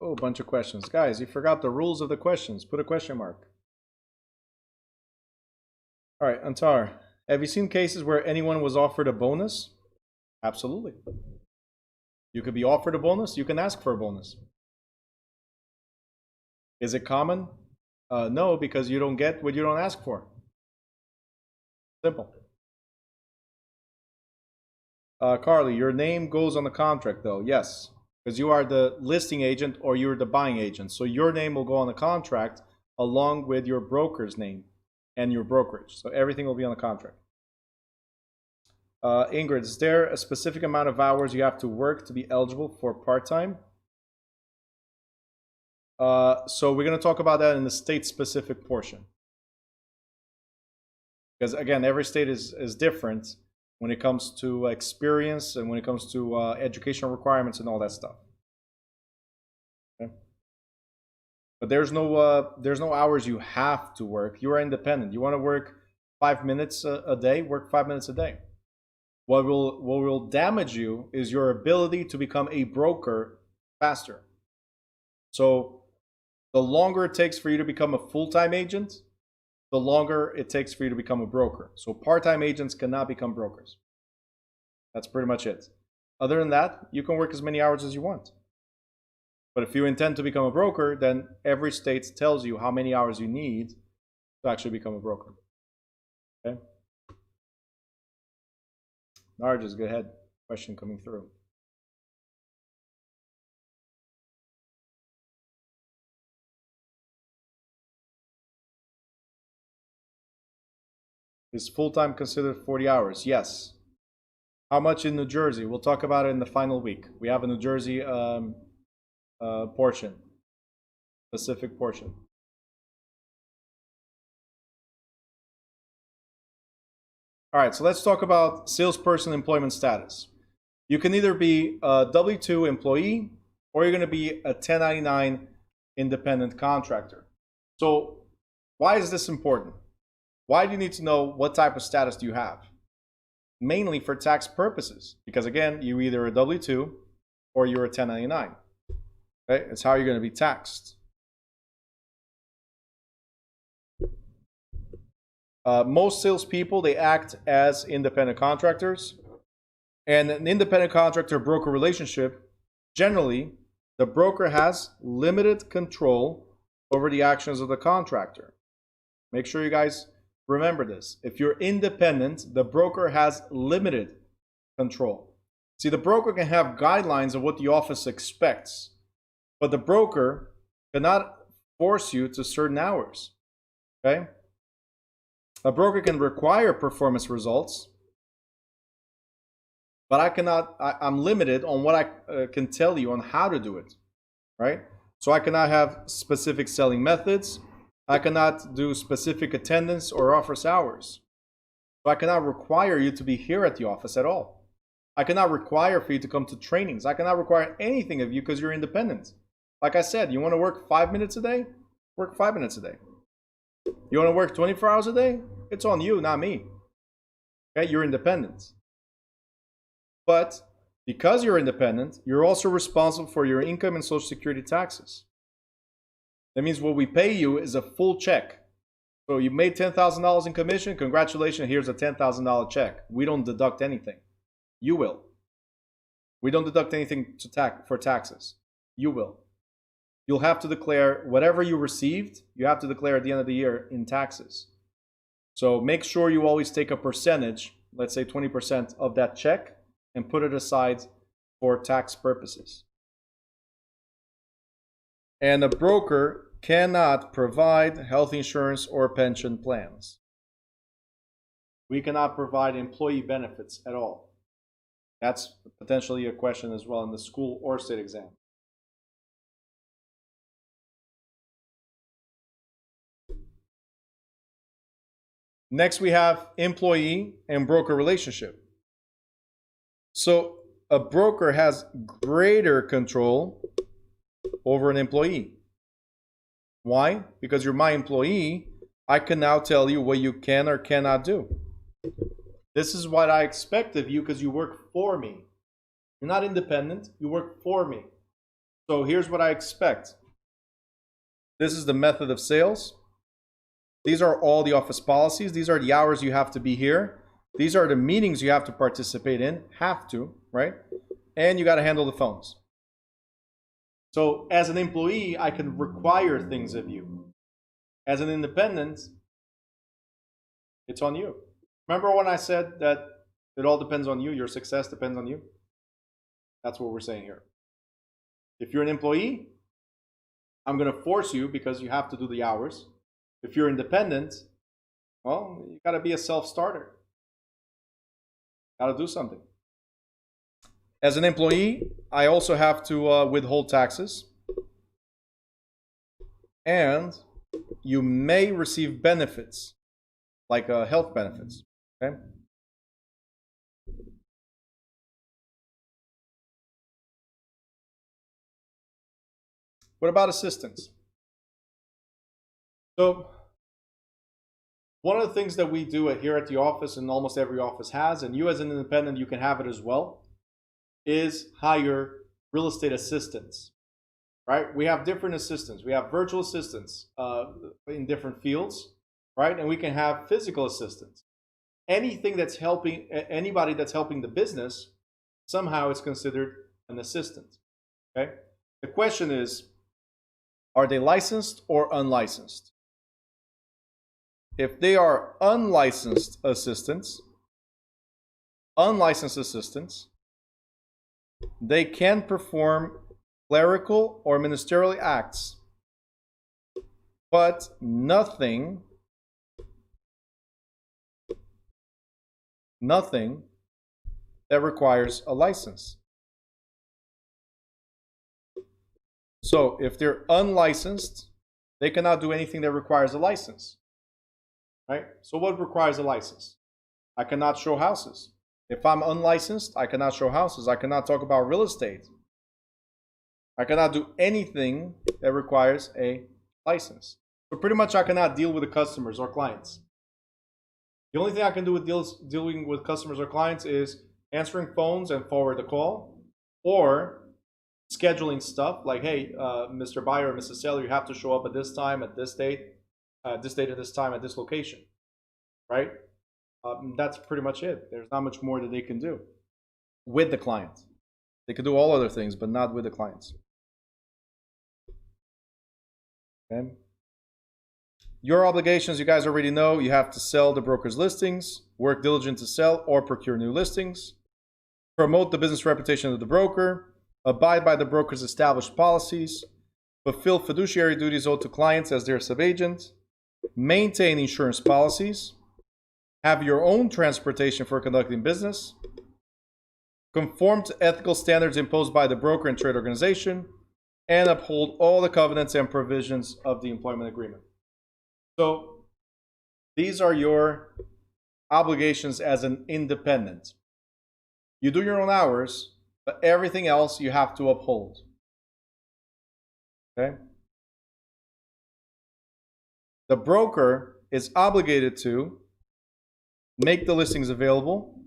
Oh, a bunch of questions. Guys, you forgot the rules of the questions. Put a question mark. All right, Antar, have you seen cases where anyone was offered a bonus? Absolutely. You could be offered a bonus. You can ask for a bonus. Is it common? No, because you don't get what you don't ask for. Simple. Carly, your name goes on the contract, though. Yes, because you are the listing agent or you're the buying agent. So your name will go on the contract along with your broker's name and your brokerage. So everything will be on the contract. Ingrid, is there a specific amount of hours you have to work to be eligible for part-time? So we're going to talk about that in the state-specific portion. Because again, every state is different when it comes to experience and when it comes to educational requirements and all that stuff. Okay? But there's no hours you have to work. You are independent. You want to work 5 minutes a day, work 5 minutes a day. What will damage you is your ability to become a broker faster. So the longer it takes for you to become a full-time agent, the longer it takes for you to become a broker. So part-time agents cannot become brokers. That's pretty much it. Other than that, you can work as many hours as you want. But if you intend to become a broker, then every state tells you how many hours you need to actually become a broker. Okay? Narges, go ahead. Question coming through. Is full-time considered 40 hours? Yes. How much in New Jersey? We'll talk about it in the final week. We have a New Jersey portion, specific portion. All right, so let's talk about salesperson employment status. You can either be a W-2 employee or you're going to be a 1099 independent contractor. So why is this important? Why do you need to know what type of status do you have? Mainly for tax purposes, because again, you're either a W-2 or you're a 1099. Okay? It's how you're going to be taxed. Most salespeople, they act as independent contractors, and an independent contractor-broker relationship Generally, the broker has limited control over the actions of the contractor. Make sure you guys remember this. If you're independent, the broker has limited control. See, the broker can have guidelines of what the office expects, but the broker cannot force you to certain hours. Okay? A broker can require performance results, but I'm limited on what I can tell you on how to do it, right? So I cannot have specific selling methods. I cannot do specific attendance or office hours. So I cannot require you to be here at the office at all. I cannot require for you to come to trainings. I cannot require anything of you because you're independent. Like I said, you want to work 5 minutes a day? Work 5 minutes a day. You want to work 24 hours a day? It's on you, not me. Okay, you're independent. But because you're independent, you're also responsible for your income and Social Security taxes. That means what we pay you is a full check. So you made $10,000 in commission, congratulations, here's a $10,000 check. We don't deduct anything. You will. We don't deduct anything for taxes. You will. You'll have to declare whatever you received, you have to declare at the end of the year in taxes. So make sure you always take a percentage, let's say 20% of that check, and put it aside for tax purposes. And a broker cannot provide health insurance or pension plans. We cannot provide employee benefits at all. That's potentially a question as well in the school or state exam. Next, we have employee and broker relationship. So a broker has greater control over an employee. Why? Because you're my employee, I can now tell you what you can or cannot do. This is what I expect of you because you work for me. You're not independent, you work for me. So here's what I expect. This is the method of sales. These are all the office policies. These are the hours you have to be here. These are the meetings you have to participate in. Have to, right? And you got to handle the phones. So as an employee, I can require things of you. As an independent, it's on you. Remember when I said that it all depends on you, your success depends on you? That's what we're saying here. If you're an employee, I'm going to force you because you have to do the hours. If you're independent, well, you got to be a self-starter. Got to do something. As an employee, I also have to withhold taxes. And you may receive benefits, like health benefits. Okay? What about assistance? So, one of the things that we do here at the office, and almost every office has, and you as an independent, you can have it as well, is hire real estate assistants, right? We have different assistants. We have virtual assistants in different fields, right? And we can have physical assistants. Anything that's helping, anybody that's helping the business, somehow is considered an assistant, okay? The question is, are they licensed or unlicensed? If they are unlicensed assistants, they can perform clerical or ministerial acts, but nothing that requires a license. So if they're unlicensed, they cannot do anything that requires a license. Right? So what requires a license? I cannot show houses. If I'm unlicensed, I cannot show houses. I cannot talk about real estate. I cannot do anything that requires a license. So pretty much I cannot deal with the customers or clients. The only thing I can do with dealing with customers or clients is answering phones and forward the call, or scheduling stuff like, hey, Mr. Buyer or Mrs. Seller, you have to show up at this time, at this date, at this time, at this location, right? That's pretty much it. There's not much more that they can do with the client. They could do all other things, but not with the clients. Okay. Your obligations, you guys already know. You have to sell the broker's listings, work diligent to sell or procure new listings, promote the business reputation of the broker, abide by the broker's established policies, fulfill fiduciary duties owed to clients as their subagent, maintain insurance policies, have your own transportation for conducting business, conform to ethical standards imposed by the broker and trade organization, and uphold all the covenants and provisions of the employment agreement. So these are your obligations as an independent. You do your own hours, but everything else you have to uphold. Okay? The broker is obligated to make the listings available,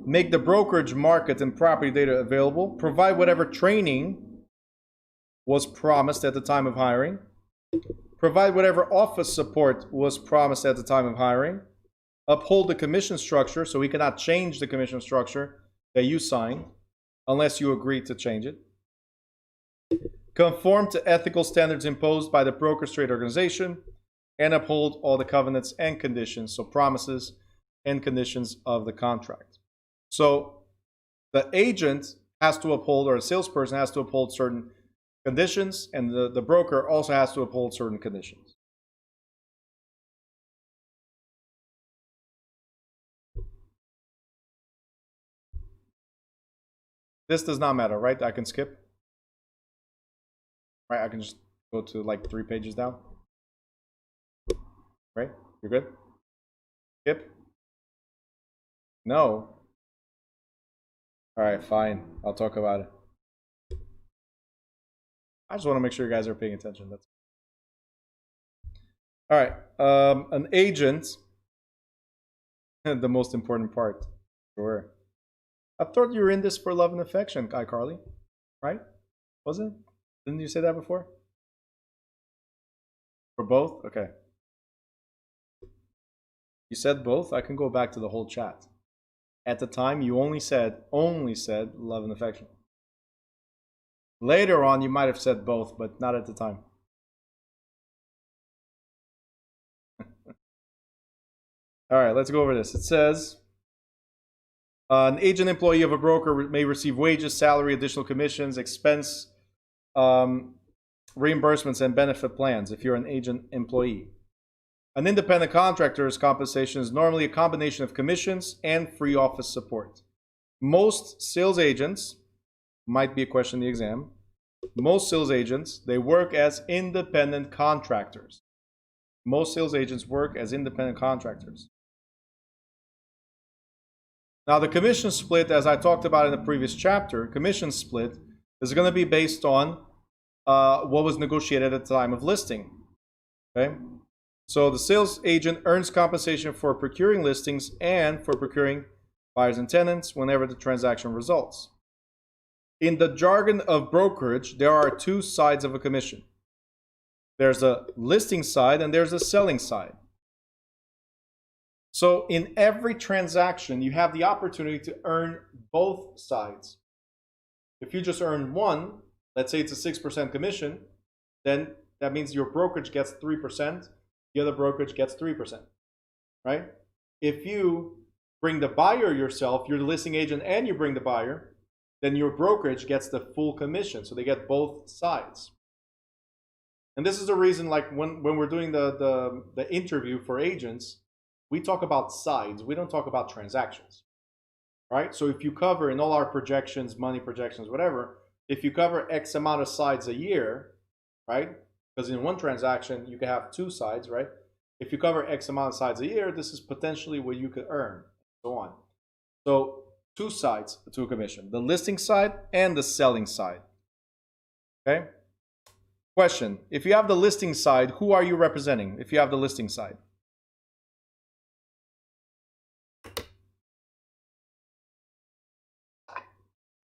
make the brokerage market and property data available, provide whatever training was promised at the time of hiring, provide whatever office support was promised at the time of hiring, uphold the commission structure, so we cannot change the commission structure that you signed unless you agree to change it, conform to ethical standards imposed by the broker's trade organization, and uphold all the covenants and conditions, so promises and conditions of the contract. So the agent has to uphold, or the salesperson has to uphold certain conditions, and the broker also has to uphold certain conditions. This does not matter, right? I can skip. Right, I can just go to like 3 pages down. Right? You're good? Skip? No. All right, fine. I'll talk about it. I just want to make sure you guys are paying attention. That's all right. An agent, the most important part. Sure. I thought you were in this for love and affection, iCarly, right? Wasn't? Didn't you say that before? For both? Okay. You said both? I can go back to the whole chat. At the time, you only said love and affection. Later on, you might have said both, but not at the time. All right, let's go over this. It says, an agent employee of a broker may receive wages, salary, additional commissions, expense reimbursements, and benefit plans if you're an agent employee. An independent contractor's compensation is normally a combination of commissions and free office support. Most sales agents, might be a question in the exam, most sales agents, they work as independent contractors. Most sales agents work as independent contractors. Now the commission split, as I talked about in the previous chapter, commission split is going to be based on what was negotiated at the time of listing. Okay? So the sales agent earns compensation for procuring listings and for procuring buyers and tenants whenever the transaction results. In the jargon of brokerage, there are 2 sides of a commission. There's a listing side and there's a selling side. So in every transaction, you have the opportunity to earn both sides. If you just earn one, let's say it's a 6% commission, then that means your brokerage gets 3%, the other brokerage gets 3%, right? If you bring the buyer yourself, you're the listing agent and you bring the buyer, then your brokerage gets the full commission. So they get both sides. And this is the reason, like when we're doing the interview for agents, we talk about sides. We don't talk about transactions, right? So if you cover in all our projections, money projections, whatever, if you cover X amount of sides a year, right? Because in one transaction, you can have 2 sides, right? If you cover X amount of sides a year, this is potentially what you could earn, and so on. So 2 sides to a commission, the listing side and the selling side. Okay? Question, if you have the listing side, who are you representing if you have the listing side?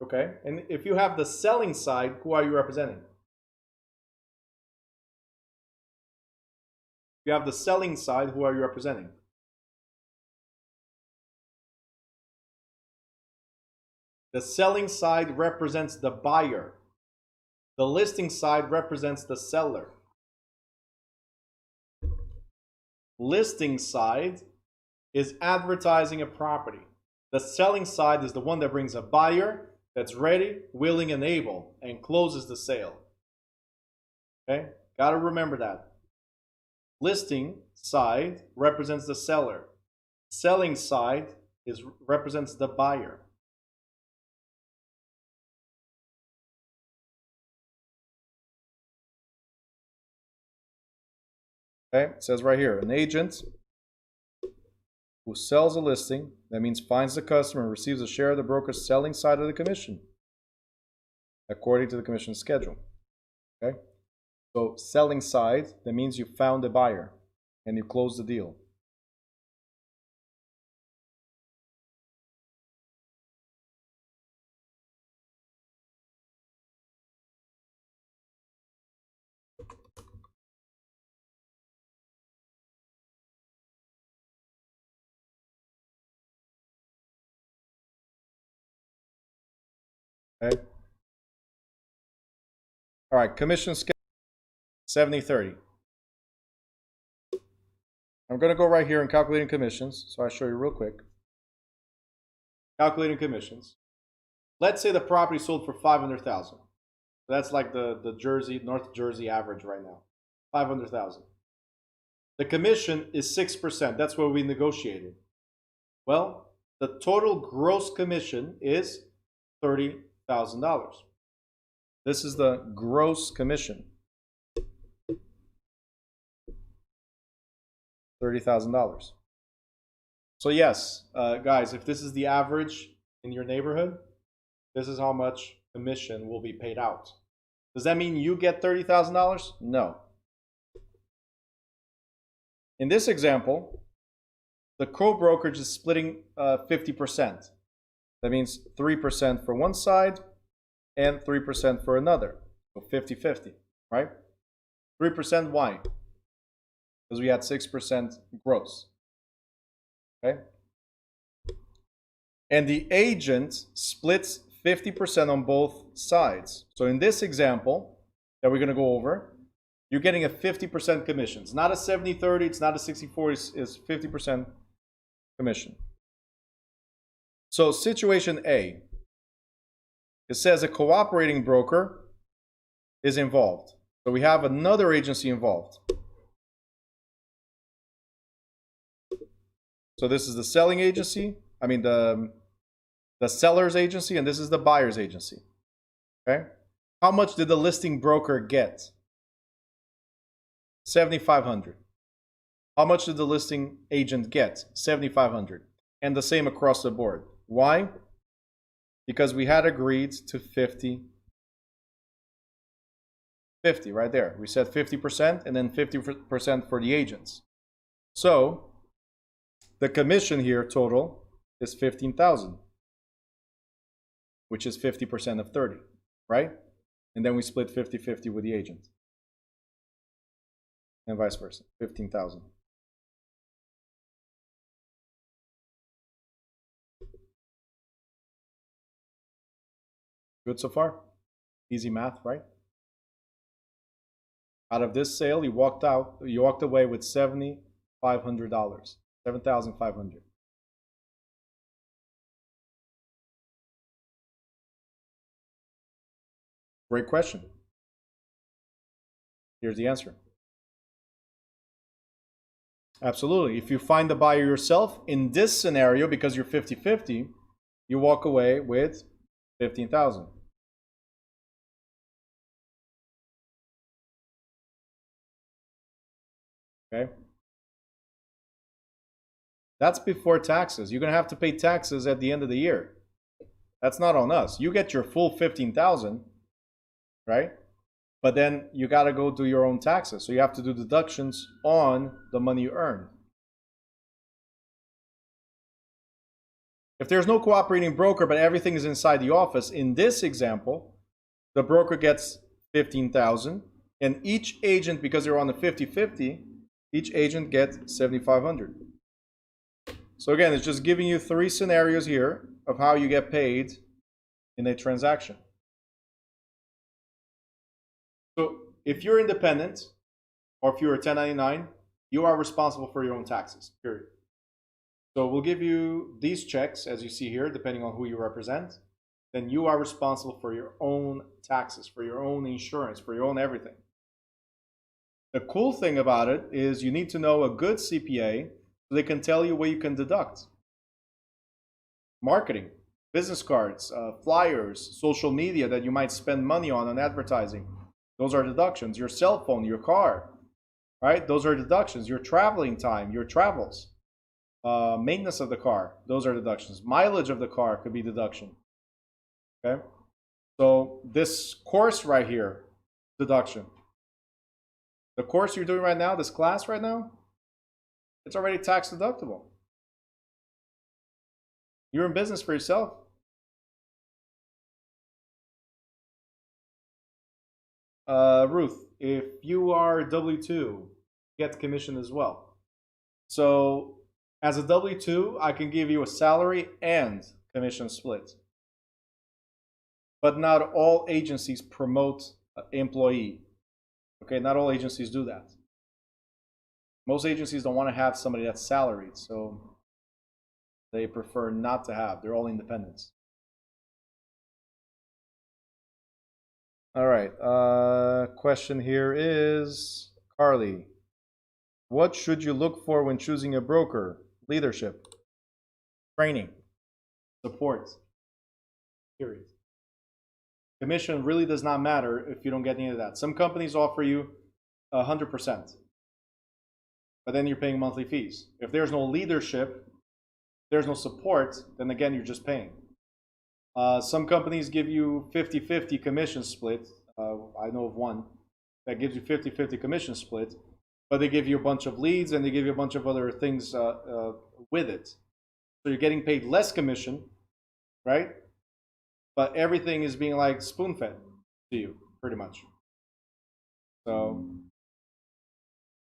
Okay, and if you have the selling side, who are you representing? If you have the selling side, who are you representing? The selling side represents the buyer. The listing side represents the seller. Listing side is advertising a property. The selling side is the one that brings a buyer that's ready, willing, and able, and closes the sale. Okay? Got to remember that. Listing side represents the seller. Selling side represents the buyer. Okay? It says right here, an agent who sells a listing, that means finds the customer and receives a share of the broker's selling side of the commission, according to the commission schedule. Okay? So selling side, that means you found a buyer and you closed the deal. Okay? All right, commission schedule 70-30. I'm going to go right here and calculating commissions, so I'll show you real quick. Calculating commissions. Let's say the property sold for $500,000. That's like the Jersey, North Jersey average right now. $500,000. The commission is 6%. That's what we negotiated. Well, the total gross commission is $30,000. This is the gross commission. $30,000. So yes, guys, if this is the average in your neighborhood, this is how much commission will be paid out. Does that mean you get $30,000? No. In this example, the co-brokerage is splitting 50%. That means 3% for one side and 3% for another. So 50-50, right? 3% why? Because we had 6% gross. Okay? And the agent splits 50% on both sides. So in this example that we're going to go over, you're getting a 50% commission. It's not a 70-30, it's not a 60-40, it's 50% commission. So situation A, it says a cooperating broker is involved. So we have another agency involved. So this is the selling agency, the seller's agency, and this is the buyer's agency. Okay? How much did the listing broker get? $7,500. How much did the listing agent get? $7,500. And the same across the board. Why? Because we had agreed to 50-50 right there. We said 50% and then 50% for the agents. So the commission here total is $15,000, which is 50% of 30, right? And then we split 50-50 with the agent. And vice versa, 15,000. Good so far? Easy math, right? Out of this sale, you walked away with $7,500. $7,500. Great question. Here's the answer. Absolutely. If you find the buyer yourself, in this scenario, because you're 50-50, you walk away with $15,000. Okay? That's before taxes. You're going to have to pay taxes at the end of the year. That's not on us. You get your full $15,000, right? But then you got to go do your own taxes. So you have to do deductions on the money you earn. If there's no cooperating broker, but everything is inside the office, in this example, the broker gets $15,000, and each agent, because they're on the 50-50, each agent gets $7,500. So again, it's just giving you 3 scenarios here of how you get paid in a transaction. So if you're independent, or if you're a 1099, you are responsible for your own taxes, period. So we'll give you these checks, as you see here, depending on who you represent. Then you are responsible for your own taxes, for your own insurance, for your own everything. The cool thing about it is you need to know a good CPA so they can tell you what you can deduct. Marketing, business cards, flyers, social media that you might spend money on advertising. Those are deductions. Your cell phone, your car, right? Those are deductions. Your traveling time, your travels, maintenance of the car, those are deductions. Mileage of the car could be deduction. Okay, so this course right here, deduction. The course you're doing right now, this class right now, it's already tax deductible. You're in business for yourself. Ruth, if you are W-2, get commission as well. So as a W-2, I can give you a salary and commission split. But not all agencies promote employee. Okay, not all agencies do that. Most agencies don't want to have somebody that's salaried, so they prefer not to have. They're all independents. All right, question here is, Carly, what should you look for when choosing a broker? Leadership, training, support, period. Commission really does not matter if you don't get any of that. Some companies offer you 100%, but then you're paying monthly fees. If there's no leadership, there's no support, then again, you're just paying. Some companies give you 50-50 commission split. I know of one that gives you 50-50 commission split, but they give you a bunch of leads and they give you a bunch of other things with it. So you're getting paid less commission, right? But everything is being like spoon-fed to you, pretty much. So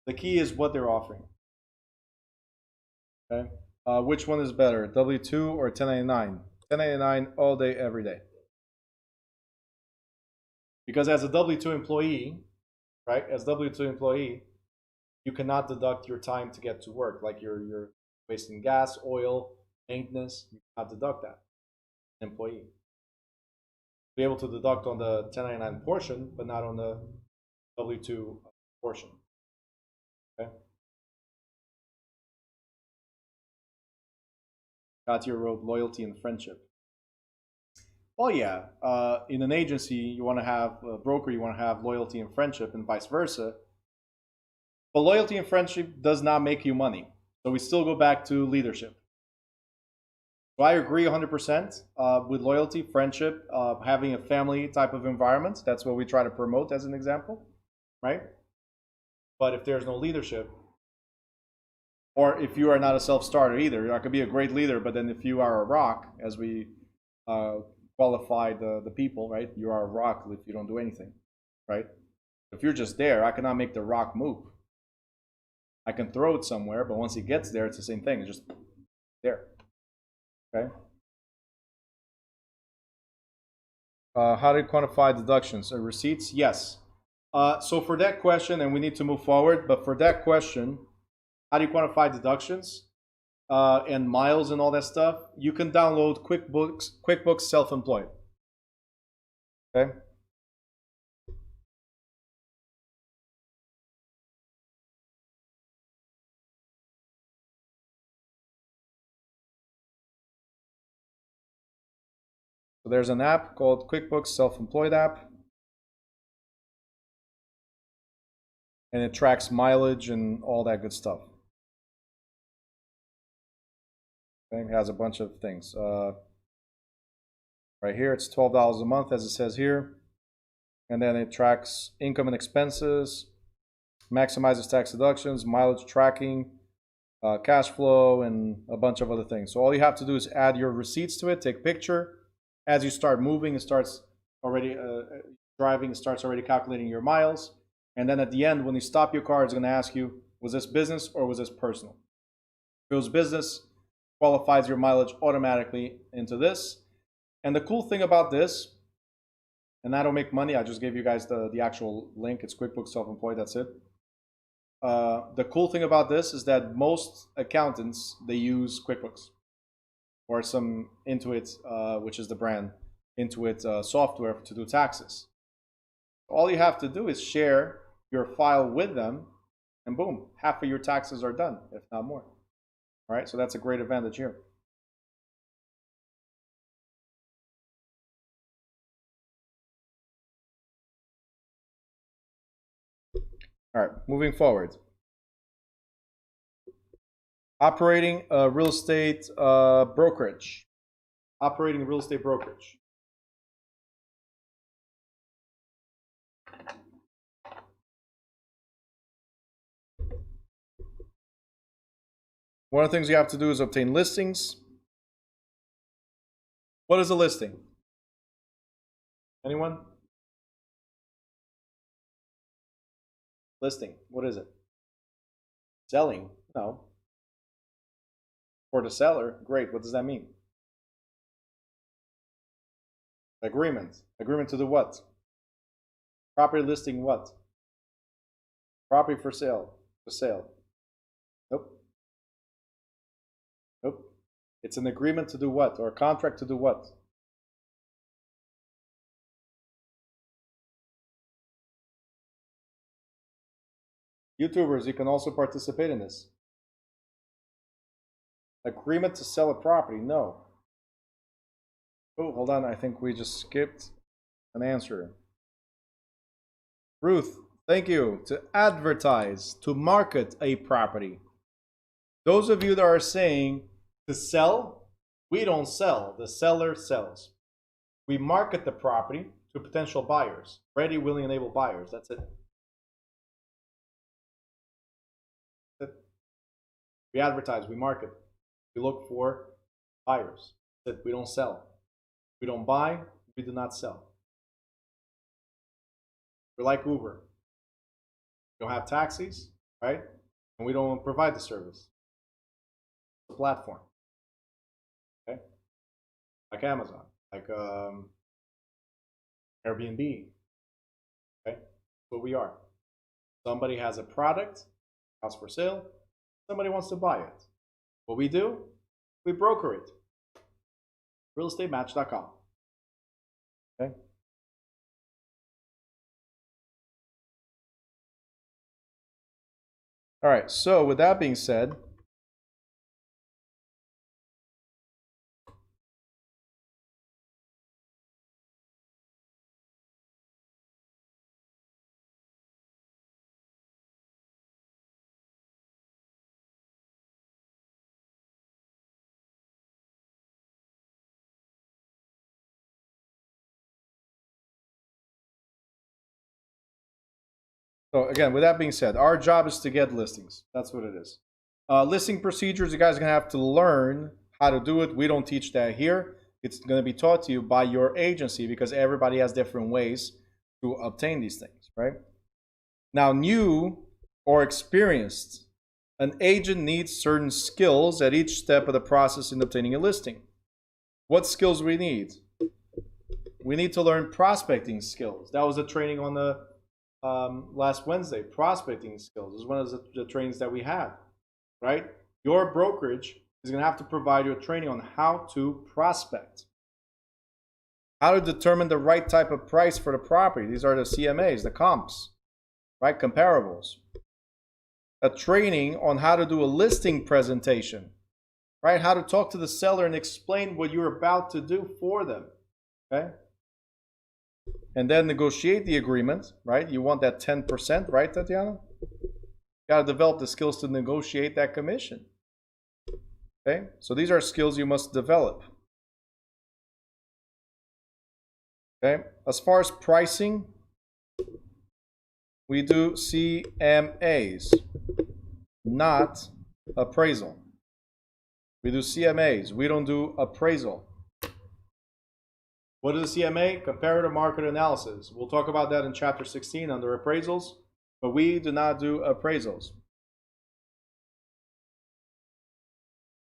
the key is what they're offering. Okay, which one is better, W-2 or 1099? 1099 all day, every day. Because as a W-2 employee, right? As W-2 employee, you cannot deduct your time to get to work, like you're wasting gas, oil, maintenance. You cannot deduct that. Employee. Be able to deduct on the 1099 portion, but not on the W-2 portion. Okay. Katia wrote loyalty and friendship. Well, yeah. In an agency, you want to have a broker. You want to have loyalty and friendship, and vice versa. But loyalty and friendship does not make you money. So we still go back to leadership. So I agree 100% with loyalty, friendship, having a family type of environment. That's what we try to promote as an example, right? But if there's no leadership, or if you are not a self-starter either, I could be a great leader, but then if you are a rock, as we qualify the people, right? You are a rock if you don't do anything, right? If you're just there, I cannot make the rock move. I can throw it somewhere, but once it gets there, it's the same thing. It's just there. Okay. How do you quantify deductions or receipts? Yes. So for that question, and we need to move forward, but for that question, how do you quantify deductions and miles and all that stuff? You can download QuickBooks Self-Employed. Okay. So there's an app called QuickBooks Self-Employed app. And it tracks mileage and all that good stuff. Okay, it has a bunch of things. Right here, it's $12 a month, as it says here. And then it tracks income and expenses, maximizes tax deductions, mileage tracking, cash flow, and a bunch of other things. So all you have to do is add your receipts to it, take a picture. As you start moving, it starts already driving, it starts already calculating your miles. And then at the end, when you stop your car, it's going to ask you, was this business or was this personal? If it was business, qualifies your mileage automatically into this. And the cool thing about this, and I don't make money, I just gave you guys the actual link. It's QuickBooks Self-Employed, that's it. The cool thing about this is that most accountants, they use QuickBooks or some Intuit, which is the brand, Intuit software to do taxes. All you have to do is share your file with them, and boom, half of your taxes are done, if not more. All right, so that's a great advantage here. All right, moving forward. Operating a real estate brokerage. Operating a real estate brokerage. One of the things you have to do is obtain listings. What is a listing? Anyone? Listing, what is it? Selling? No. For the seller, great. What does that mean? Agreement. Agreement to do what? Property listing what? Property for sale. For sale. Nope. Nope. It's an agreement to do what? Or a contract to do what? YouTubers, you can also participate in this. Agreement to sell a property? No. Oh, hold on. I think we just skipped an answer. Ruth, thank you. To advertise, to market a property. Those of you that are saying to sell, we don't sell. The seller sells. We market the property to potential buyers. Ready, willing, and able buyers. That's it. We advertise, we market. We look for buyers. That we don't sell. We don't buy, we do not sell. We're like Uber. We don't have taxis, right? And we don't provide the service. It's a platform. Okay? Like Amazon, like Airbnb. Okay? That's what we are. Somebody has a product, house for sale, somebody wants to buy it. What we do, we broker it. realestatematch.com. Okay? All right, so with that being said, so again, with that being said, our job is to get listings. That's what it is. Listing procedures, you guys are going to have to learn how to do it. We don't teach that here. It's going to be taught to you by your agency because everybody has different ways to obtain these things, right? Now, new or experienced, an agent needs certain skills at each step of the process in obtaining a listing. What skills we need? We need to learn prospecting skills. That was the training on the last Wednesday. Prospecting skills is one of the trainings that we had, right? Your brokerage is going to have to provide you a training on how to prospect, how to determine the right type of price for the property. These are the CMAs, the comps, right? Comparables. A training on how to do a listing presentation, right? How to talk to the seller and explain what you're about to do for them, okay? And then negotiate the agreement, right? You want that 10%, right, Tatiana? You got to develop the skills to negotiate that commission. Okay, so these are skills you must develop. Okay, as far as pricing, we do CMAs, not appraisal. We do CMAs, we don't do appraisal. What is a CMA? Comparative market analysis. We'll talk about that in chapter 16 under appraisals, but we do not do appraisals.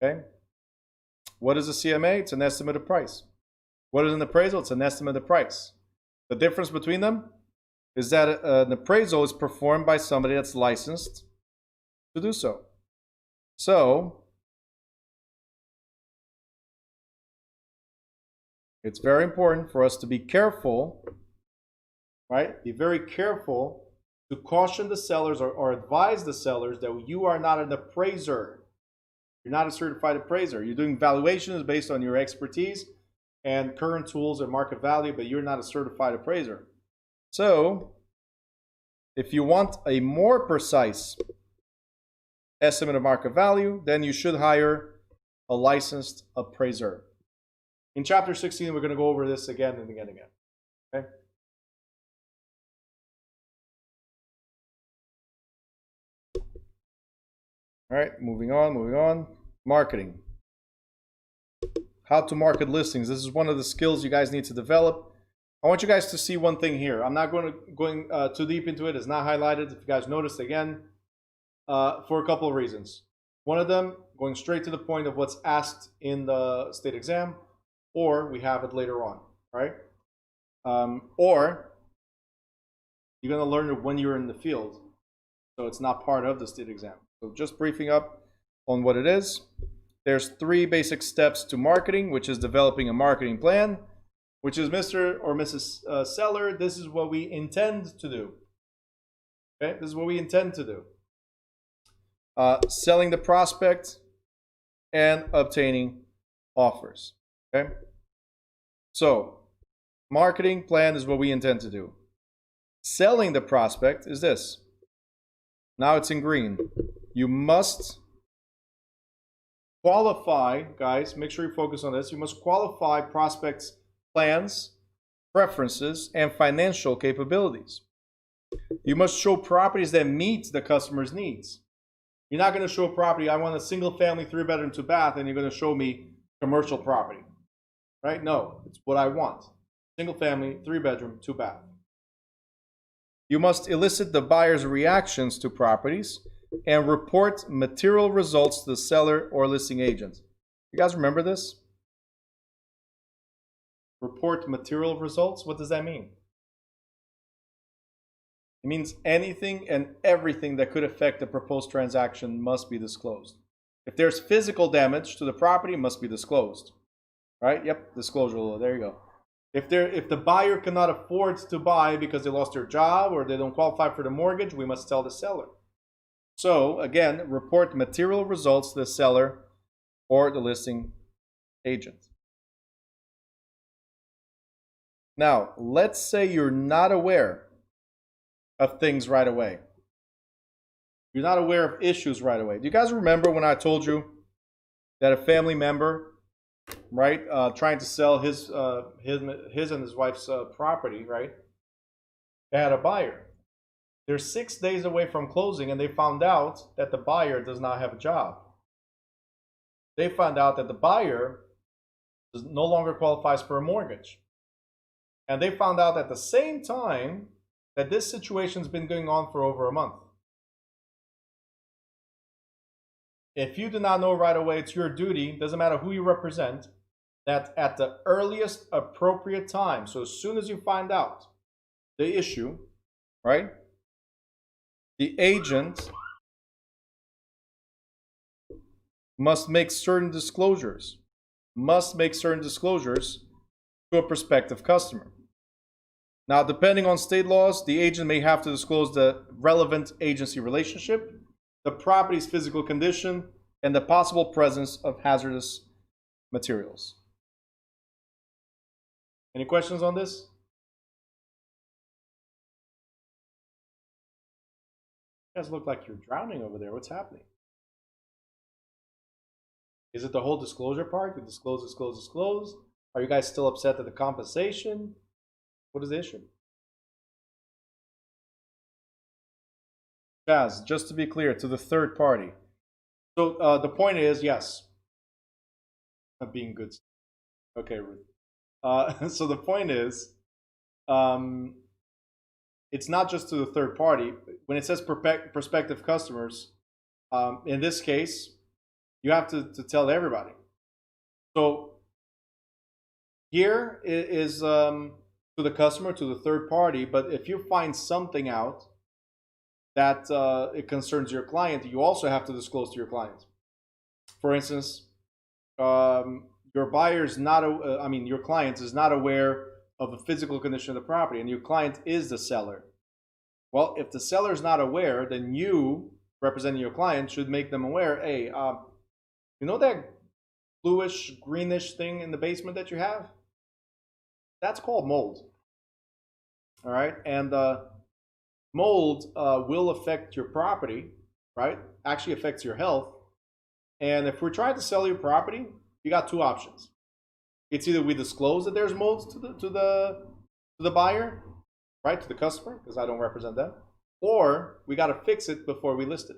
Okay. What is a CMA? It's an estimated price. What is an appraisal? It's an estimate of the price. The difference between them is that an appraisal is performed by somebody that's licensed to do so. So, it's very important for us to be careful, right? Be very careful to caution the sellers or advise the sellers that you are not an appraiser. You're not a certified appraiser. You're doing valuations based on your expertise and current tools and market value, but you're not a certified appraiser. So, if you want a more precise estimate of market value, then you should hire a licensed appraiser. In chapter 16, we're going to go over this again and again and again. Okay? All right, moving on. Marketing. How to market listings. This is one of the skills you guys need to develop. I want you guys to see one thing here. I'm not going too deep into it. It's not highlighted. If you guys noticed, again, for a couple of reasons. One of them, going straight to the point of what's asked in the state exam, or we have it later on, right? Or you're going to learn it when you're in the field, so it's not part of the state exam. So just briefing up on what it is. There's 3 basic steps to marketing, which is developing a marketing plan, which is Mr. or Mrs. Seller, this is what we intend to do. Okay, this is what we intend to do. Selling the prospect and obtaining offers. Okay, so marketing plan is what we intend to do. Selling the prospect is this. Now it's in green. You must qualify, guys, make sure you focus on this. You must qualify prospects' plans, preferences, and financial capabilities. You must show properties that meet the customer's needs. You're not going to show a property, I want a single family, 3-bedroom, 2-bath, and you're going to show me commercial property. Right? No, it's what I want. Single family, 3-bedroom, 2-bath. You must elicit the buyer's reactions to properties and report material results to the seller or listing agent. You guys remember this? Report material results? What does that mean? It means anything and everything that could affect the proposed transaction must be disclosed. If there's physical damage to the property, it must be disclosed. Right? Yep, disclosure. There you go. If the buyer cannot afford to buy because they lost their job or they don't qualify for the mortgage, we must tell the seller. So, again, report material results to the seller or the listing agent. Now, let's say you're not aware of things right away. You're not aware of issues right away. Do you guys remember when I told you that a family member, right, trying to sell his and his wife's property, right, they had a buyer. They're 6 days away from closing, and they found out that the buyer does not have a job. They found out that the buyer no longer qualifies for a mortgage. And they found out at the same time that this situation's been going on for over a month. If you do not know right away, it's your duty, doesn't matter who you represent, that at the earliest appropriate time, so as soon as you find out the issue, right, the agent must make certain disclosures, to a prospective customer. Now, depending on state laws, the agent may have to disclose the relevant agency relationship, the property's physical condition, and the possible presence of hazardous materials. Any questions on this? You guys look like you're drowning over there. What's happening? Is it the whole disclosure part? You disclose? Are you guys still upset at the compensation? What is the issue? Jazz, just to be clear, to the third party. So the point is, yes. I'm being good. Okay, Ruth. So the point is, it's not just to the third party. When it says prospective customers, in this case, you have to tell everybody. So Here is to the customer, to the third party. But if you find something out that it concerns your client, you also have to disclose to your client. For instance, your buyer is not, your client is not aware of the physical condition of the property, and your client is the seller. Well, if the seller is not aware, then you, representing your client, should make them aware. Hey, you know that bluish, greenish thing in the basement that you have? That's called mold. All right, and mold will affect your property, right? Actually affects your health. And if we're trying to sell your property, you got two options. It's either we disclose that there's mold to the buyer, right, to the customer, because I don't represent them, or we got to fix it before we list it,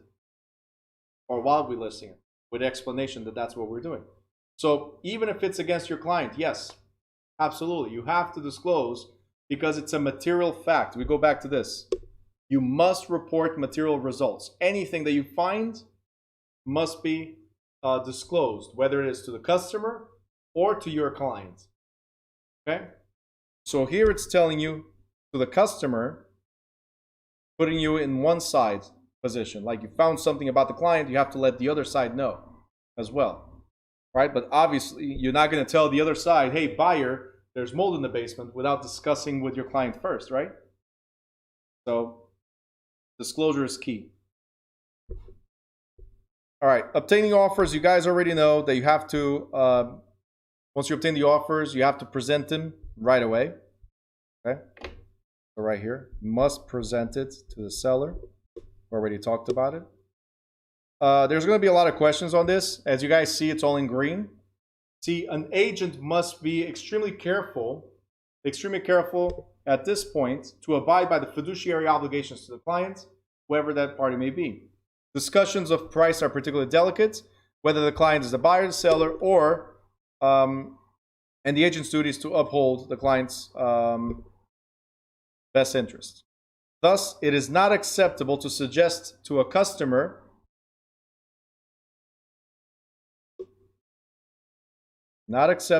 or while we're listing it, with explanation that that's what we're doing. So even if it's against your client, yes, absolutely, you have to disclose because it's a material fact. We go back to this. You must report material results. Anything that you find must be disclosed, whether it is to the customer or to your client. Okay? So here it's telling you to the customer, putting you in one side position. Like you found something about the client, you have to let the other side know as well. Right? But obviously, you're not going to tell the other side, hey, buyer, there's mold in the basement, without discussing with your client first, right? So disclosure is key. All right, obtaining offers, you guys already know that you have to, once you obtain the offers, you have to present them right away. Okay, so right here, must present it to the seller. We already talked about it. There's going to be a lot of questions on this. As you guys see, it's all in green. See, an agent must be extremely careful at this point to abide by the fiduciary obligations to the client, whoever that party may be. Discussions of price are particularly delicate, whether the client is the buyer, the seller, or and the agent's duty is to uphold the client's best interest. Thus, it is not acceptable to suggest to a customer this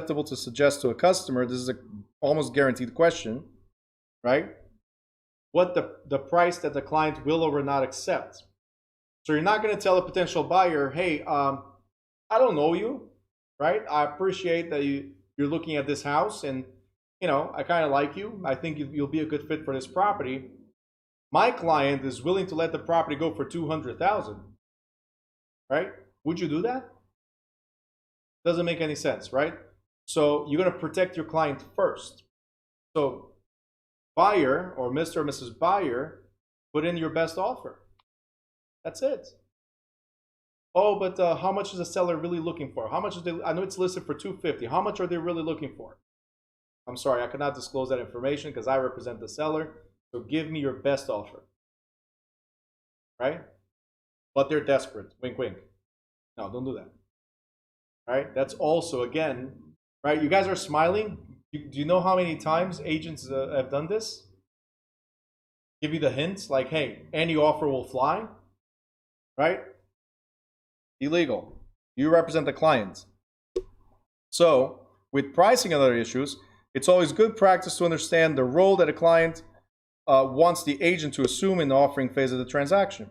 is a almost guaranteed question, right? What the price that the client will or will not accept. So you're not going to tell a potential buyer, hey, I don't know you, right? I appreciate that you're looking at this house and, you know, I kind of like you. I think you'll be a good fit for this property. My client is willing to let the property go for $200,000, right? Would you do that? Doesn't make any sense, right? So you're going to protect your client first. So buyer or Mr. or Mrs. Buyer, put in your best offer. That's it. Oh, but how much is the seller really looking for? How much is they? I know it's listed for $250. How much are they really looking for? I'm sorry, I cannot disclose that information because I represent the seller. So give me your best offer. Right? But they're desperate. Wink, wink. No, don't do that. Right? That's also, again, right? You guys are smiling. Do you know how many times agents have done this? Give you the hints like, hey, any offer will fly. Right? Illegal. You represent the client. So, with pricing and other issues, it's always good practice to understand the role that a client wants the agent to assume in the offering phase of the transaction.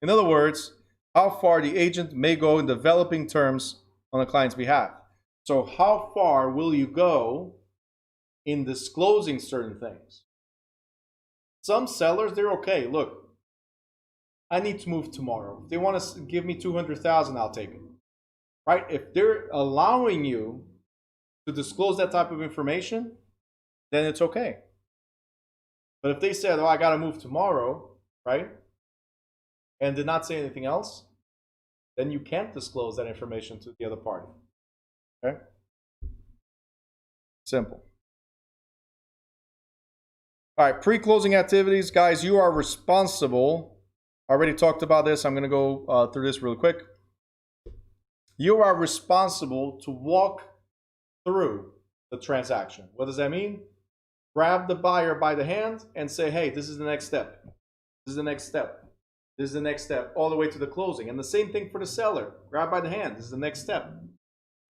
In other words, how far the agent may go in developing terms on the client's behalf. So, how far will you go in disclosing certain things? Some sellers, they're okay. Look, I need to move tomorrow. If they want to give me $200,000, I'll take it. Right? If they're allowing you to disclose that type of information, then it's okay. But if they said, oh, I got to move tomorrow, right? And did not say anything else, then you can't disclose that information to the other party. Okay? Simple. All right, pre-closing activities. Guys, you are responsible. I already talked about this. I'm going to go through this real quick. You are responsible to walk through the transaction. What does that mean? Grab the buyer by the hand and say, hey, this is the next step. This is the next step. This is the next step, all the way to the closing. And the same thing for the seller. Grab by the hand. This is the next step.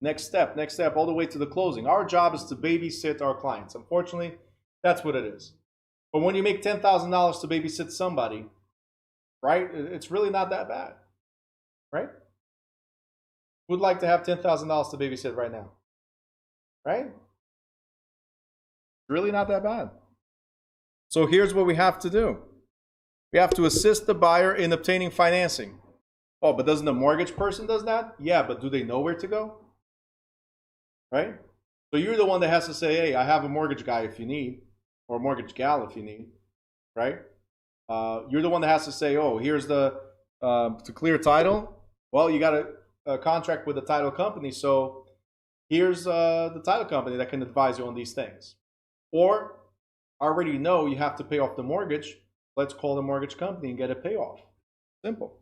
Next step, all the way to the closing. Our job is to babysit our clients. Unfortunately, that's what it is. But when you make $10,000 to babysit somebody, right, it's really not that bad, right? Who'd like to have $10,000 to babysit right now, right? Really not that bad. So here's what we have to do. We have to assist the buyer in obtaining financing. Oh, but doesn't the mortgage person does that? Yeah, but do they know where to go? Right? So you're the one that has to say, hey, I have a mortgage guy if you need, or a mortgage gal if you need, right? You're the one that has to say, oh, here's to clear title. Well, you got a contract with the title company, so here's the title company that can advise you on these things. Or already know you have to pay off the mortgage. Let's call the mortgage company and get it paid off. Simple.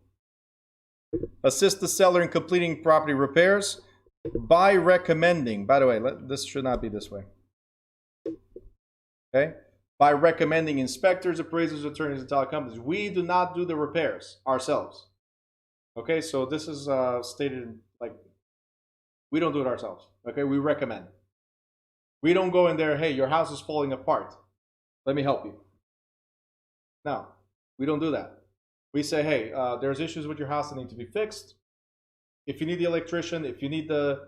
Assist the seller in completing property repairs by recommending. By the way, this should not be this way. Okay? By recommending inspectors, appraisers, attorneys, and title companies. We do not do the repairs ourselves. Okay, so this is stated like we don't do it ourselves. Okay, we recommend. We don't go in there, hey, your house is falling apart. Let me help you. No, we don't do that. We say, hey, there's issues with your house that need to be fixed. If you need the electrician, if you need the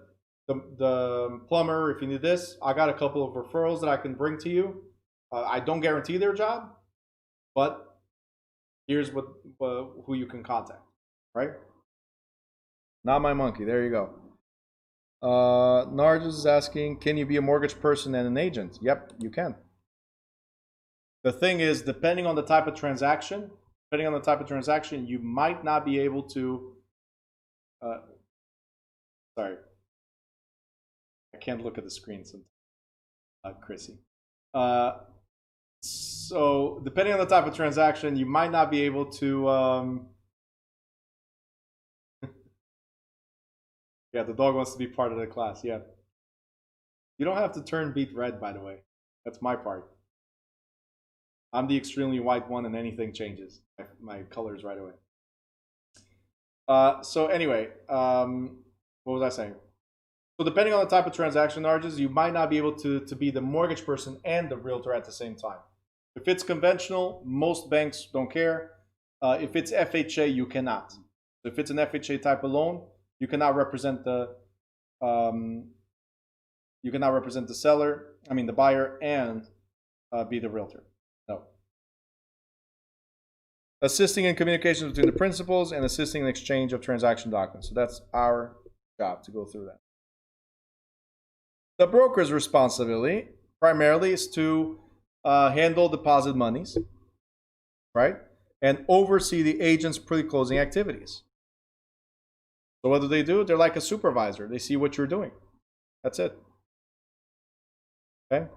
plumber, if you need this, I got a couple of referrals that I can bring to you. I don't guarantee their job, but here's who you can contact, right? Not my monkey. There you go. Narges is asking, can you be a mortgage person and an agent? Yep, you can. The thing is, depending on the type of transaction, you might not be able to. Sorry, I can't look at the screen sometimes, Chrissy. So depending on the type of transaction, you might not be able to. Yeah, the dog wants to be part of the class. Yeah. You don't have to turn beet red, by the way. That's my part. I'm the extremely white one, and anything changes my colors right away. So anyway, what was I saying? So depending on the type of transaction, Narges, you might not be able to be the mortgage person and the realtor at the same time. If it's conventional, most banks don't care. If it's FHA, you cannot. If it's an FHA type of loan, you cannot represent the seller, the buyer, and be the realtor. No. Assisting in communications between the principals and assisting in exchange of transaction documents. So that's our job to go through that. The broker's responsibility primarily is to handle deposit monies, right? And oversee the agent's pre-closing activities. So what do? They're like a supervisor. They see what you're doing. That's it. Okay?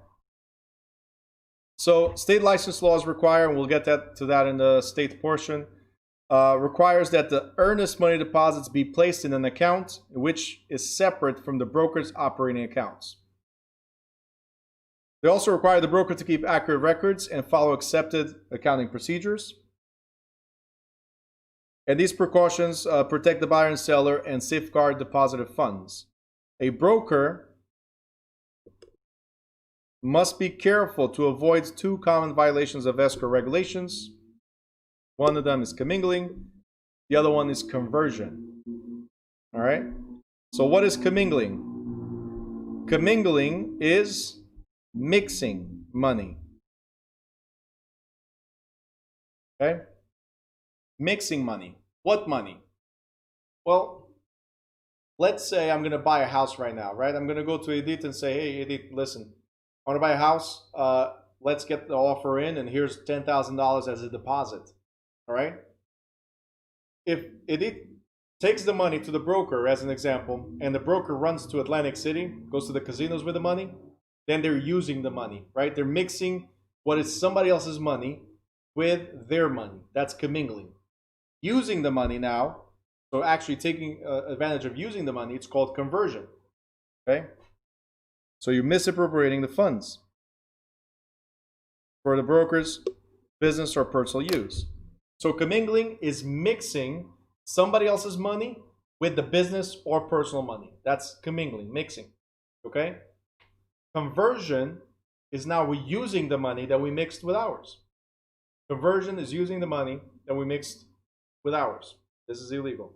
So state license laws require, and we'll get to that in the state portion, requires that the earnest money deposits be placed in an account which is separate from the broker's operating accounts. They also require the broker to keep accurate records and follow accepted accounting procedures. And these precautions protect the buyer and seller and safeguard deposited funds. A broker must be careful to avoid two common violations of escrow regulations. One of them is commingling. The other one is conversion. All right? So what is commingling? Commingling is mixing money. Okay? Mixing money. What money? Well, let's say I'm going to buy a house right now, right? I'm going to go to Edith and say, hey, Edith, listen, I want to buy a house. Let's get the offer in, and here's $10,000 as a deposit. All right? If Edith takes the money to the broker, as an example, and the broker runs to Atlantic City, goes to the casinos with the money, then they're using the money, right? They're mixing what is somebody else's money with their money. That's commingling. Using the money now, so actually taking advantage of using the money, it's called conversion. Okay? So you're misappropriating the funds for the broker's business or personal use. So commingling is mixing somebody else's money with the business or personal money. That's commingling, mixing. Okay? Conversion is now we're using the money that we mixed with ours. Conversion is using the money that we mixed with ours. This is illegal.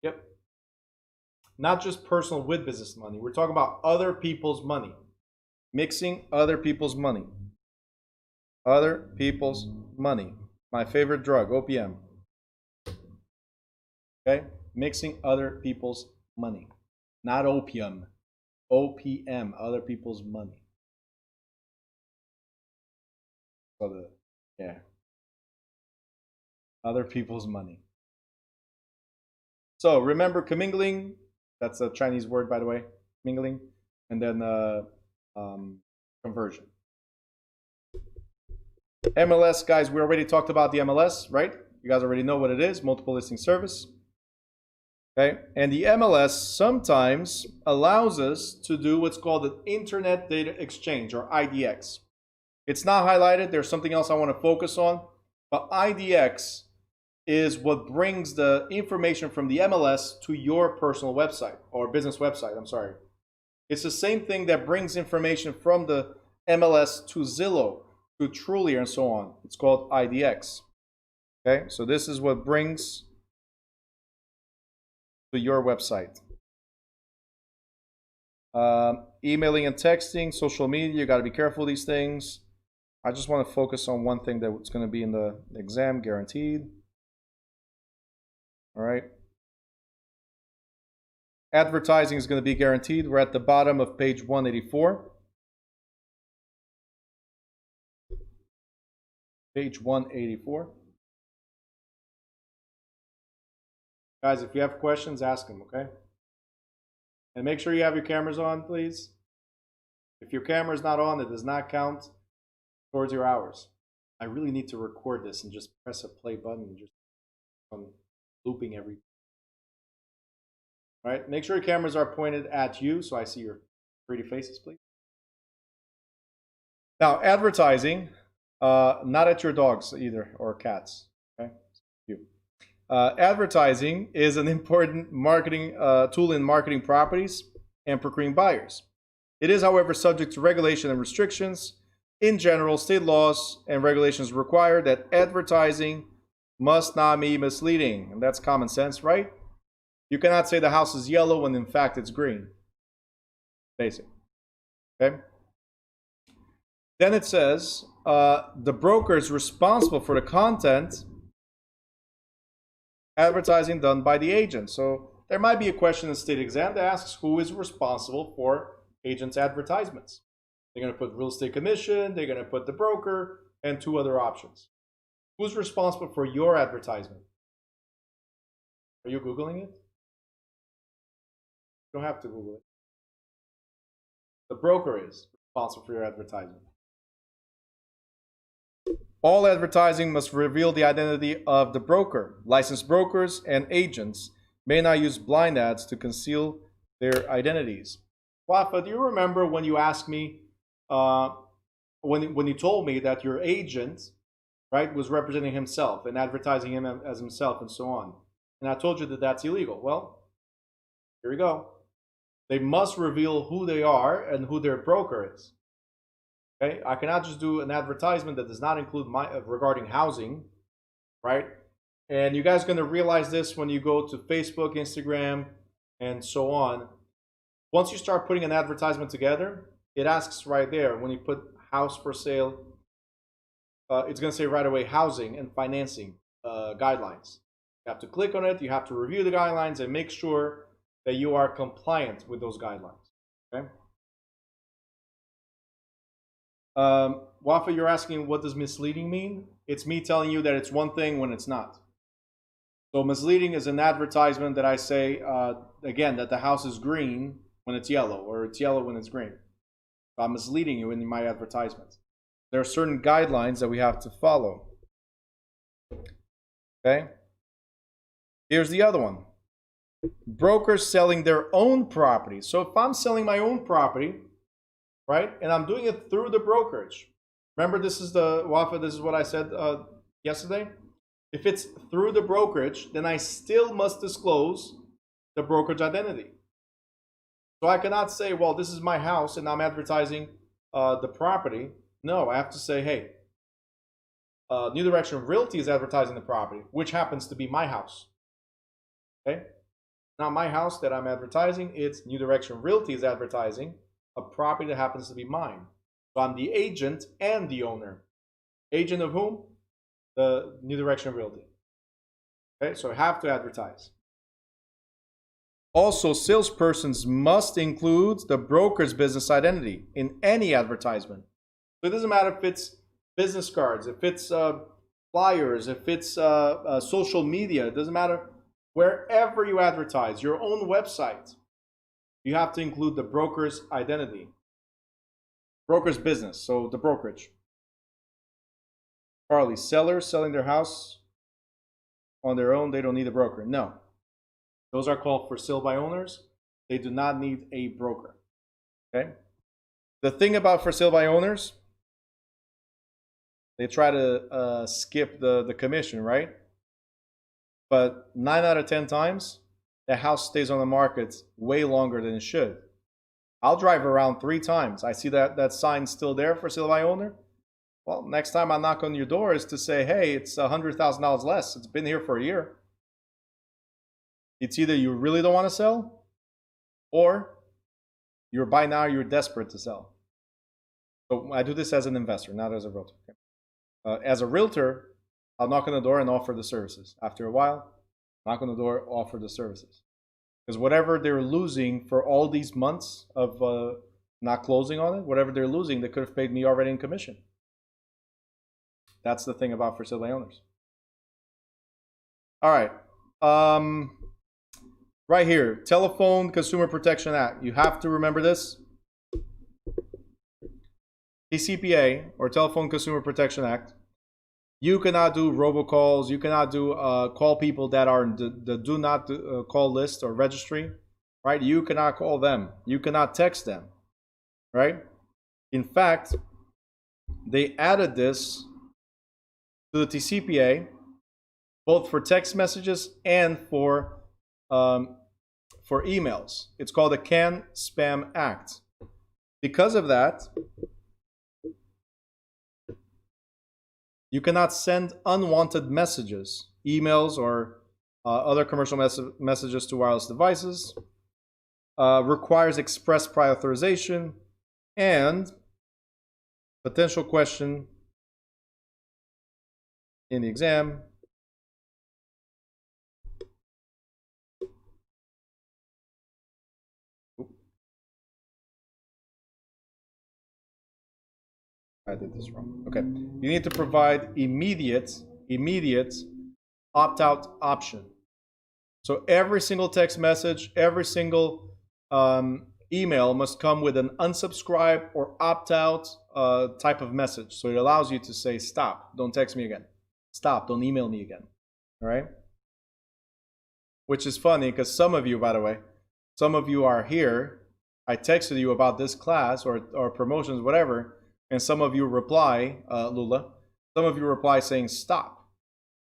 Yep. Not just personal with business money. We're talking about other people's money. Mixing other people's money. Other people's money. My favorite drug, OPM. Okay? Mixing other people's money. Not opium. OPM, other people's money. Yeah. Other people's money. So remember commingling. That's a Chinese word, by the way. Mingling. And then conversion. MLS, guys, we already talked about the MLS, right? You guys already know what it is, multiple listing service. Okay, and the MLS sometimes allows us to do what's called an Internet Data Exchange, or IDX. It's not highlighted. There's something else I want to focus on. But IDX is what brings the information from the MLS to your personal website, or business website, I'm sorry. It's the same thing that brings information from the MLS to Zillow, to Trulia, and so on. It's called IDX. Okay, so this is what brings to your website. Emailing and texting, social media, you got to be careful of these things. I just want to focus on one thing that's going to be in the exam, guaranteed. All right. Advertising is going to be guaranteed. We're at the bottom of page 184. Page 184. Guys, if you have questions, ask them, okay? And make sure you have your cameras on, please. If your camera is not on, it does not count towards your hours. I really need to record this and just press a play button and just looping every. All right, make sure your cameras are pointed at you so I see your pretty faces, please. Now, advertising, not at your dogs either, or cats, okay? You. Advertising is an important marketing tool in marketing properties and procuring buyers. It is, however, subject to regulation and restrictions. In general, state laws and regulations require that advertising must not be misleading. And that's common sense, right? You cannot say the house is yellow when in fact it's green. Basic. Okay? Then it says the broker is responsible for the content advertising done by the agent. So there might be a question in the state exam that asks who is responsible for agents' advertisements. They're going to put real estate commission, they're going to put the broker, and two other options. Who's responsible for your advertisement? Are you Googling it? You don't have to Google it. The broker is responsible for your advertisement. All advertising must reveal the identity of the broker. Licensed brokers and agents may not use blind ads to conceal their identities. Wafa, do you remember when you asked me, when you told me that your agent, right, was representing himself and advertising him as himself and so on? And I told you that that's illegal. Well, here we go. They must reveal who they are and who their broker is. Okay, I cannot just do an advertisement that does not include regarding housing, right? And you guys are going to realize this when you go to Facebook, Instagram, and so on. Once you start putting an advertisement together, it asks right there, when you put house for sale, it's going to say right away housing and financing guidelines. You have to click on it, you have to review the guidelines and make sure that you are compliant with those guidelines. Okay? Wafa, you're asking what does misleading mean? It's me telling you that it's one thing when it's not. So misleading is an advertisement that I say, again, that the house is green when it's yellow, or it's yellow when it's green. So I'm misleading you in my advertisement. There are certain guidelines that we have to follow. Okay? Here's the other one. Brokers selling their own property. So if I'm selling my own property, right, and I'm doing it through the brokerage. Remember, this is the Wafa, this is what I said yesterday. If it's through the brokerage, then I still must disclose the brokerage identity. So I cannot say, well, this is my house and I'm advertising the property. No, I have to say, hey, New Direction Realty is advertising the property, which happens to be my house. Okay? Not my house that I'm advertising, it's New Direction Realty is advertising a property that happens to be mine. So I'm the agent and the owner. Agent of whom? The New Direction Realty. Okay, so I have to advertise. Also, salespersons must include the broker's business identity in any advertisement. So it doesn't matter if it's business cards, if it's flyers, if it's social media, it doesn't matter. Wherever you advertise, your own website, you have to include the broker's identity. Broker's business, so the brokerage. Carly, sellers selling their house on their own, they don't need a broker. No. Those are called for sale by owners. They do not need a broker. Okay? The thing about for sale by owners, they try to skip the commission, right? But 9 out of 10 times, the house stays on the market way longer than it should. I'll drive around 3 times. I see that sign still there for sale by owner. Well, next time I knock on your door is to say, hey, it's $100,000 less. It's been here for a year. It's either you really don't want to sell, or by now you're desperate to sell. So I do this as an investor, not as a realtor. As a realtor, I'll knock on the door and offer the services. After a while, knock on the door, offer the services. Because whatever they're losing for all these months of not closing on it, whatever they're losing, they could have paid me already in commission. That's the thing about for sale by owners. All right. Right here, Telephone Consumer Protection Act. You have to remember this. TCPA, or Telephone Consumer Protection Act. You cannot do robocalls. You cannot do call people that are in the do not call list or registry, right? You cannot call them. You cannot text them, right? In fact, they added this to the TCPA, both for text messages and for emails. It's called the CAN-SPAM Act. Because of that, you cannot send unwanted messages, emails, or other commercial messages to wireless devices. Requires express prior authorization, and potential question in the exam. I did this wrong. Okay. You need to provide immediate opt-out option. So every single text message, every single email must come with an unsubscribe or opt-out type of message. So it allows you to say, stop, don't text me again. Stop, don't email me again. All right? Which is funny because some of you, by the way, some of you are here. I texted you about this class or promotions, whatever. And some of you reply, Lula, some of you reply saying stop,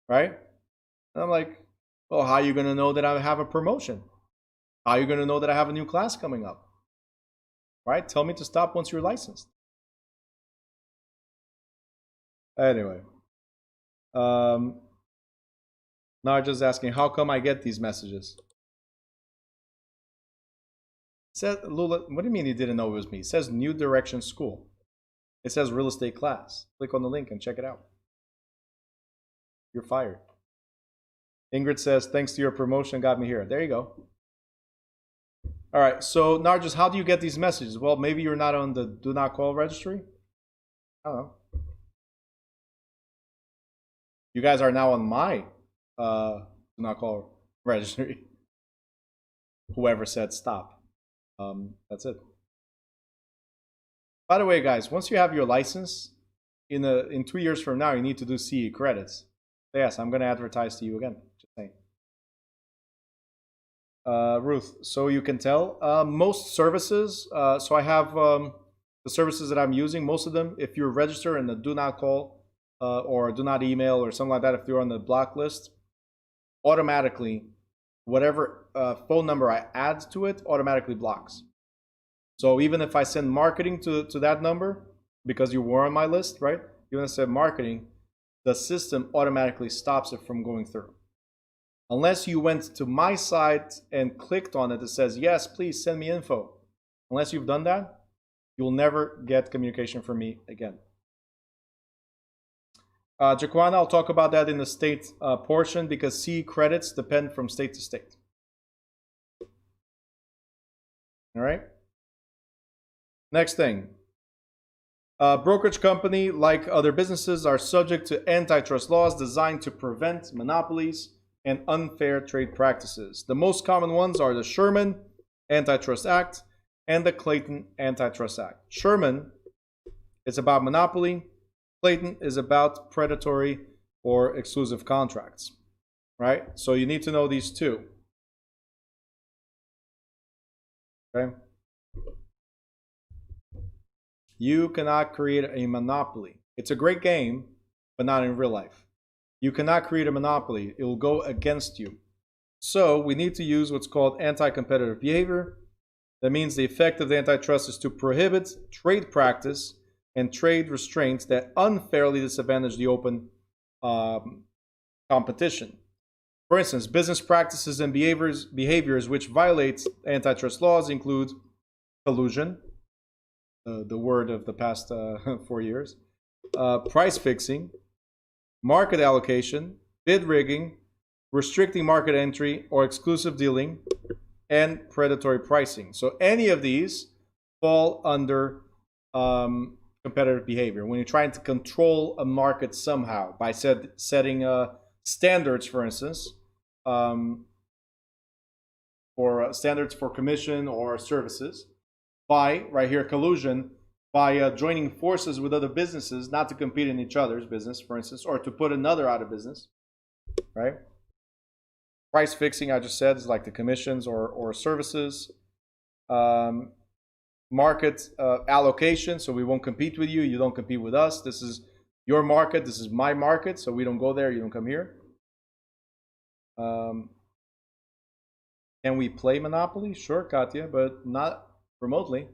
right? And I'm like, well, how are you going to know that I have a promotion? How are you going to know that I have a new class coming up? Right? Tell me to stop once you're licensed. Anyway. Now I'm just asking, how come I get these messages? It says, Lula, what do you mean you didn't know it was me? It says New Direction School. It says real estate class. Click on the link and check it out. You're fired. Ingrid says, thanks to your promotion, got me here. There you go. All right, so Narjas, how do you get these messages? Well, maybe you're not on the do not call registry. I don't know. You guys are now on my do not call registry. Whoever said stop. That's it. By the way, guys, once you have your license, in 2 years from now, you need to do CE credits. So yes, I'm going to advertise to you again. Just saying. Ruth, so you can tell. Most services, so I have the services that I'm using, most of them, if you're registered in the do not call or do not email or something like that, if you're on the block list, automatically, whatever phone number I add to it automatically blocks. So even if I send marketing to that number, because you were on my list, right? You want to send marketing, the system automatically stops it from going through. Unless you went to my site and clicked on it that says, yes, please send me info. Unless you've done that, you'll never get communication from me again. Jaquana, I'll talk about that in the state portion, because C credits depend from state to state. All right. Next thing. Brokerage company, like other businesses, are subject to antitrust laws designed to prevent monopolies and unfair trade practices. The most common ones are the Sherman Antitrust Act and the Clayton Antitrust Act. Sherman is about monopoly. Clayton is about predatory or exclusive contracts, right? So you need to know these two. Okay? You cannot create a monopoly. It's a great game, but not in real life. You cannot create a monopoly. It will go against you. So we need to use what's called anti-competitive behavior. That means the effect of the antitrust is to prohibit trade practice and trade restraints that unfairly disadvantage the open competition. For instance, business practices and behaviors which violate antitrust laws include collusion, the word of the past 4 years, price fixing, market allocation, bid rigging, restricting market entry or exclusive dealing, and predatory pricing. So any of these fall under competitive behavior. When you're trying to control a market somehow by setting standards, for instance, or standards for commission or services, by, right here, collusion, by joining forces with other businesses, not to compete in each other's business, for instance, or to put another out of business, right? Price fixing, I just said, is like the commissions or services. Market allocation, so we won't compete with you, you don't compete with us. This is your market, this is my market, so we don't go there, you don't come here. Can we play Monopoly? Sure, Katya, but not remotely.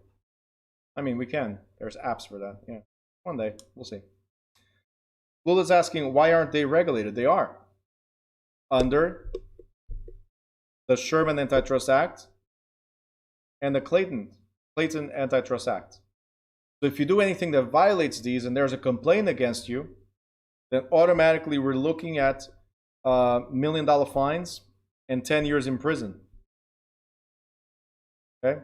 I mean, we can. There's apps for that. Yeah, one day, we'll see. Lula's asking, why aren't they regulated? They are. Under the Sherman Antitrust Act and the Clayton Antitrust Act. So if you do anything that violates these and there's a complaint against you, then automatically we're looking at $1 million fines and 10 years in prison. Okay?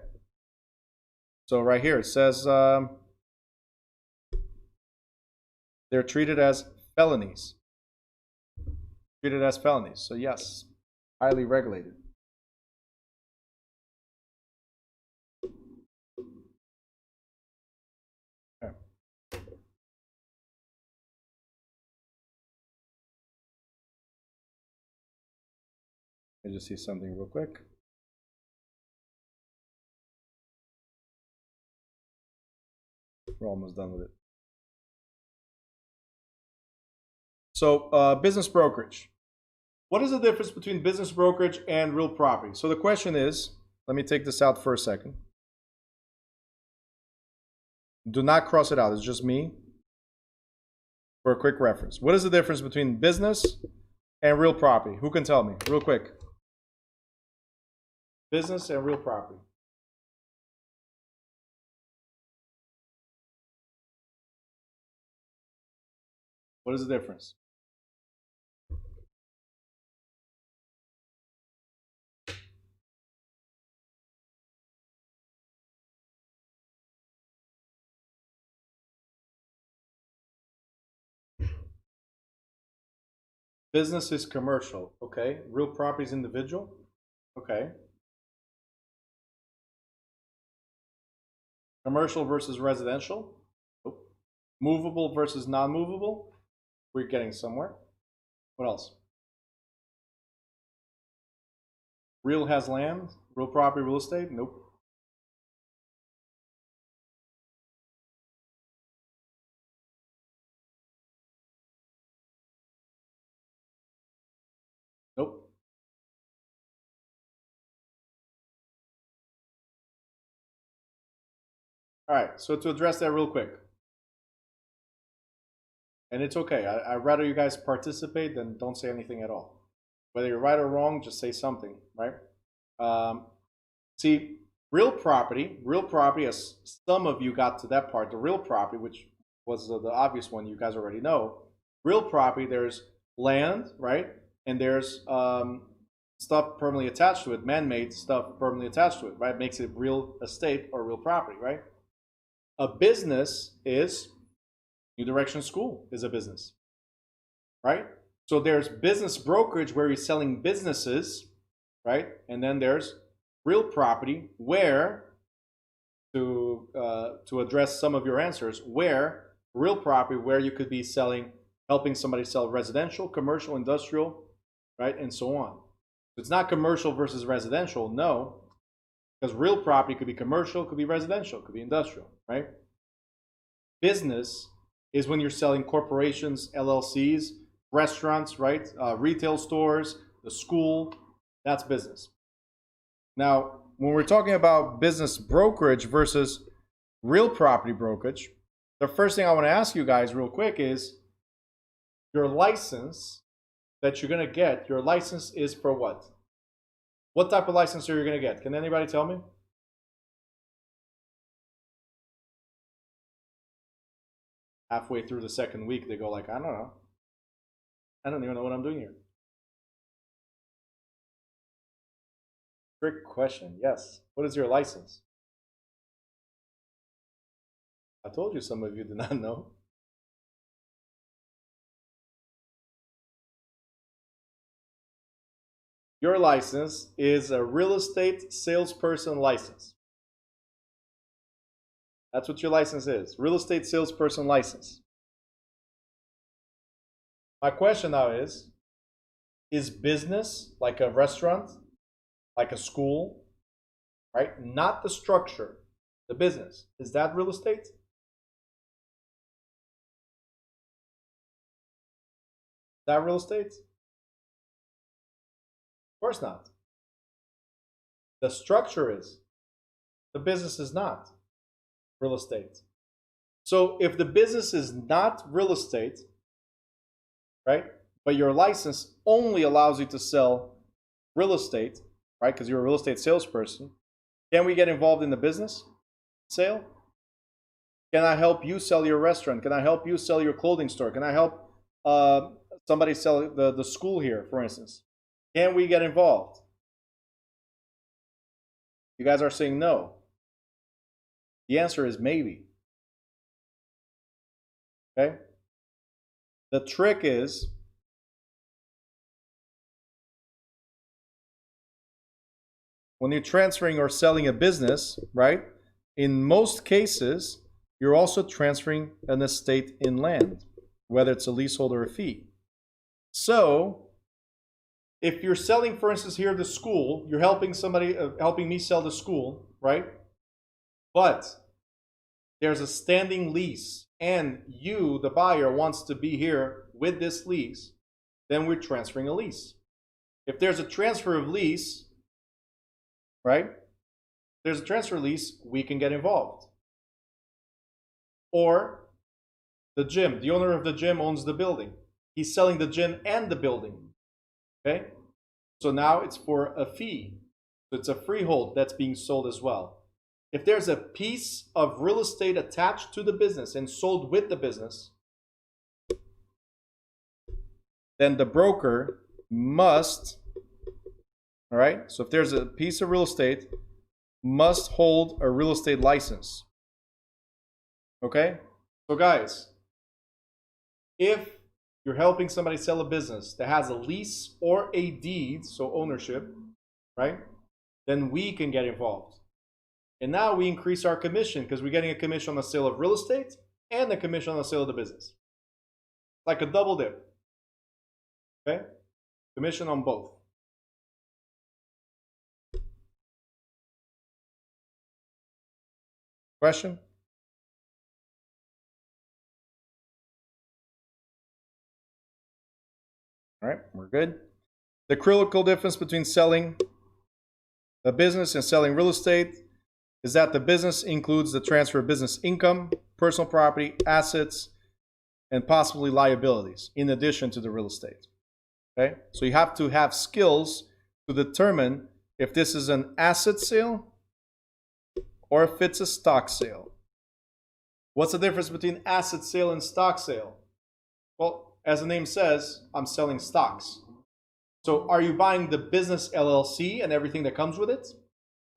So right here it says they're treated as felonies. Treated as felonies. So yes, highly regulated. Okay. Let me just see something real quick. We're almost done with it. So business brokerage. What is the difference between business brokerage and real property? So the question is, let me take this out for a second. Do not cross it out. It's just me for a quick reference. What is the difference between business and real property? Who can tell me real quick? Business and real property. What is the difference? Business is commercial, okay. Real property is individual, okay. Commercial versus residential. Movable versus non-movable. We're getting somewhere. What else? Real has land. Real property, real estate. Nope. All right, so to address that real quick, and it's okay. I'd rather you guys participate than don't say anything at all. Whether you're right or wrong, just say something, right? See, real property, as some of you got to that part, the real property, which was the obvious one you guys already know. Real property, there's land, right? And there's stuff permanently attached to it, man-made stuff permanently attached to it, right? Makes it real estate or real property, right? A business is, New Direction School is a business, right? So there's business brokerage where you're selling businesses, right? And then there's real property where, to address some of your answers, where real property where you could be selling, helping somebody sell residential, commercial, industrial, right? And so on. It's not commercial versus residential, no, because real property could be commercial, could be residential, could be industrial, right? Business is when you're selling corporations, LLCs, restaurants, right? Retail stores, the school, that's business. Now, when we're talking about business brokerage versus real property brokerage, the first thing I want to ask you guys real quick is your license that you're going to get, your license is for what? What type of license are you going to get? Can anybody tell me? Halfway through the second week, they go like, I don't know. I don't even know what I'm doing here. Trick question, yes. What is your license? I told you some of you did not know. Your license is a real estate salesperson license. That's what your license is. Real estate salesperson license. My question now is business like a restaurant, like a school, right? Not the structure, the business. Is that real estate? Is that real estate? Of course not. The structure is. The business is not real estate. So if the business is not real estate, right, but your license only allows you to sell real estate, right, because you're a real estate salesperson, can we get involved in the business sale? Can I help you sell your restaurant? Can I help you sell your clothing store? Can I help somebody sell the school here, for instance? Can we get involved? You guys are saying no. The answer is maybe. Okay? The trick is when you're transferring or selling a business, right? In most cases, you're also transferring an estate in land, whether it's a leasehold or a fee. So, if you're selling, for instance, here the school, you're helping somebody, helping me sell the school, right? But there's a standing lease, and you, the buyer, wants to be here with this lease, then we're transferring a lease. If there's a transfer of lease, right? There's a transfer lease, we can get involved. Or the gym, the owner of the gym owns the building. He's selling the gym and the building. Okay? So now it's for a fee. So it's a freehold that's being sold as well. If there's a piece of real estate attached to the business and sold with the business, then the broker must, all right, so if there's a piece of real estate, must hold a real estate license. Okay? So guys, if you're helping somebody sell a business that has a lease or a deed, so ownership, right? Then we can get involved. And now we increase our commission because we're getting a commission on the sale of real estate and a commission on the sale of the business. Like a double dip. Okay? Commission on both. Question? All right, we're good. The critical difference between selling a business and selling real estate is that the business includes the transfer of business income, personal property, assets, and possibly liabilities in addition to the real estate. Okay? So you have to have skills to determine if this is an asset sale or if it's a stock sale. What's the difference between asset sale and stock sale? Well, as the name says, I'm selling stocks. So are you buying the business LLC and everything that comes with it?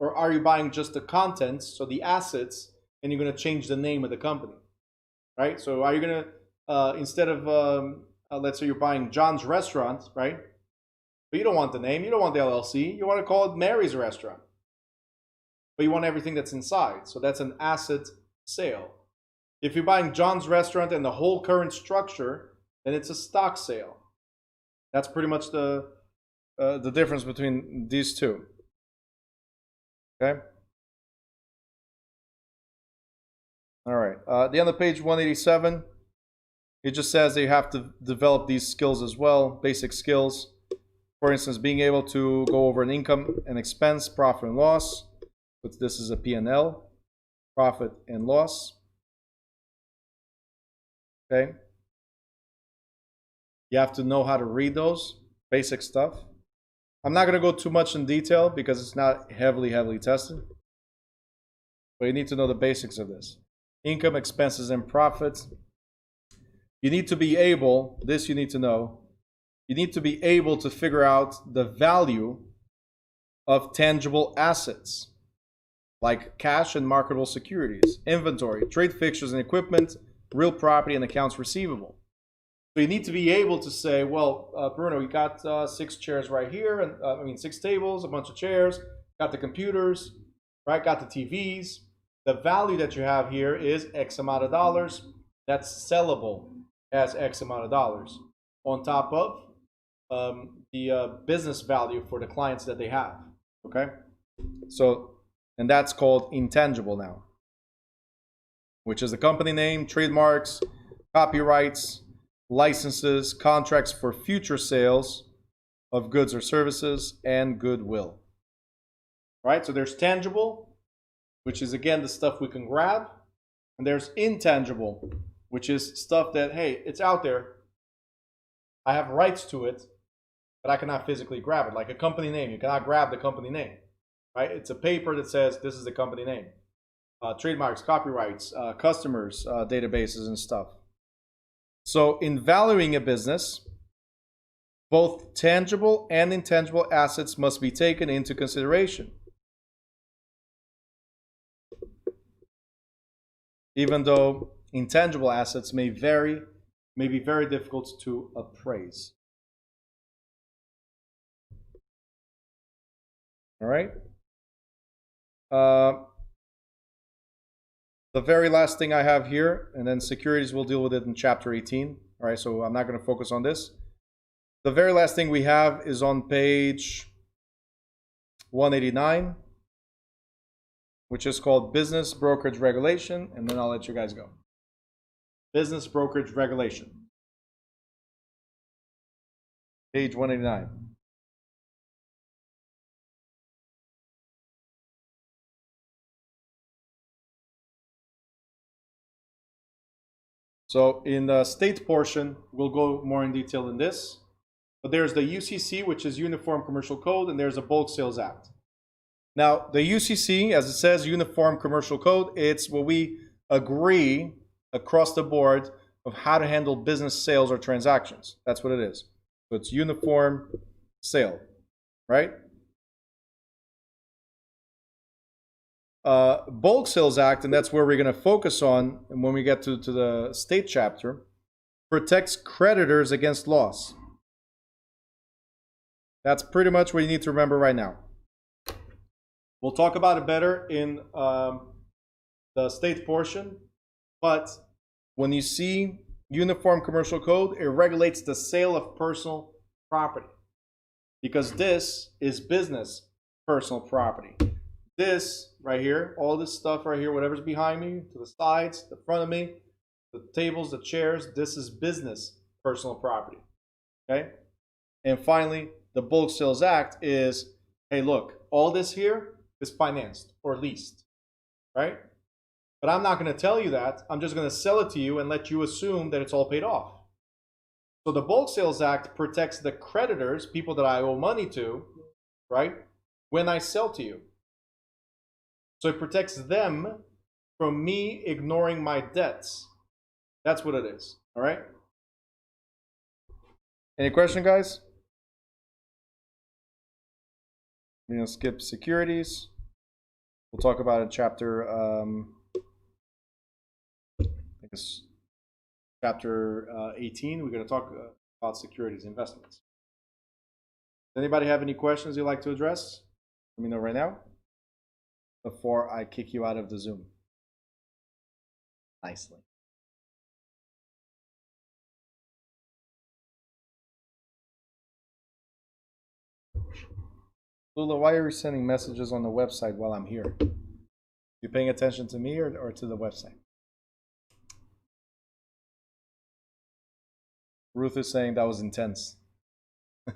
Or are you buying just the contents, so the assets, and you're going to change the name of the company? Right? So are you going to, instead of, let's say you're buying John's Restaurant, right? But you don't want the name, you don't want the LLC, you want to call it Mary's Restaurant. But you want everything that's inside. So that's an asset sale. If you're buying John's Restaurant and the whole current structure, then it's a stock sale. That's pretty much the difference between these two. Okay. All right. At the end of page 187, it just says that you have to develop these skills as well, basic skills. For instance, being able to go over an income and expense, profit and loss. But this is a P&L, profit and loss. Okay. You have to know how to read those basic stuff. I'm not going to go too much in detail because it's not heavily tested. But you need to know the basics of this. Income, expenses, and profits. You need to be able, this you need to know, you need to be able to figure out the value of tangible assets, like cash and marketable securities, inventory, trade fixtures and equipment, real property, and accounts receivable. So you need to be able to say, well, Bruno, you got 6 chairs right here, and 6 tables, a bunch of chairs, got the computers, right? Got the TVs. The value that you have here is X amount of dollars. That's sellable as X amount of dollars on top of the business value for the clients that they have. Okay, so and that's called intangible now, which is the company name, trademarks, copyrights, licenses, contracts for future sales of goods or services, and goodwill. Right? So there's tangible, which is again the stuff we can grab, and there's intangible, which is stuff that, hey, it's out there, I have rights to it, but I cannot physically grab it. Like a company name, you cannot grab the company name. Right? It's a paper that says this is the company name. Trademarks, copyrights, customers, databases, and stuff. So in valuing a business, both tangible and intangible assets must be taken into consideration. Even though intangible assets may be very difficult to appraise. All right. The very last thing I have here, and then securities, we'll deal with it in chapter 18. All right, so I'm not going to focus on this. The very last thing we have is on page 189, which is called Business Brokerage Regulation, and then I'll let you guys go. Business Brokerage Regulation. Page 189. So in the state portion, we'll go more in detail in this. But there's the UCC, which is Uniform Commercial Code, and there's a Bulk Sales Act. Now, the UCC, as it says, Uniform Commercial Code, it's what we agree across the board of how to handle business sales or transactions. That's what it is. So it's uniform sale, right? Bulk Sales Act, and that's where we're going to focus on when we get to the state chapter, protects creditors against loss. That's pretty much what you need to remember right now. We'll talk about it better in the state portion, but when you see Uniform Commercial Code, it regulates the sale of personal property, because this is business personal property. This right here, all this stuff right here, whatever's behind me, to the sides, the front of me, the tables, the chairs, this is business personal property. Okay? And finally, the Bulk Sales Act is, hey, look, all this here is financed or leased. right? But I'm not going to tell you that. I'm just going to sell it to you and let you assume that it's all paid off. So the Bulk Sales Act protects the creditors, people that I owe money to, right, when I sell to you. So it protects them from me ignoring my debts. That's what it is, all right? Any question, guys? I'm going to skip securities. We'll talk about it chapter, I think it's chapter 18. We're going to talk about securities investments. Does anybody have any questions you'd like to address? Let me know right now before I kick you out of the Zoom. Nicely. Lula, why are you sending messages on the website while I'm here? You paying attention to me or to the website? Ruth is saying that was intense.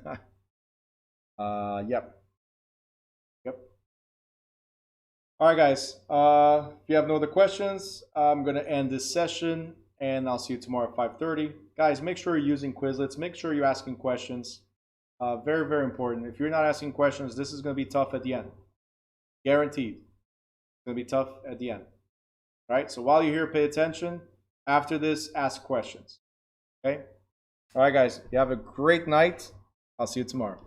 Yep. All right, guys. If you have no other questions, I'm going to end this session, and I'll see you tomorrow at 5:30. Guys, make sure you're using Quizlets. Make sure you're asking questions. Very, very important. If you're not asking questions, this is going to be tough at the end. Guaranteed. It's going to be tough at the end. All right? So while you're here, pay attention. After this, ask questions. Okay? All right, guys. You have a great night. I'll see you tomorrow.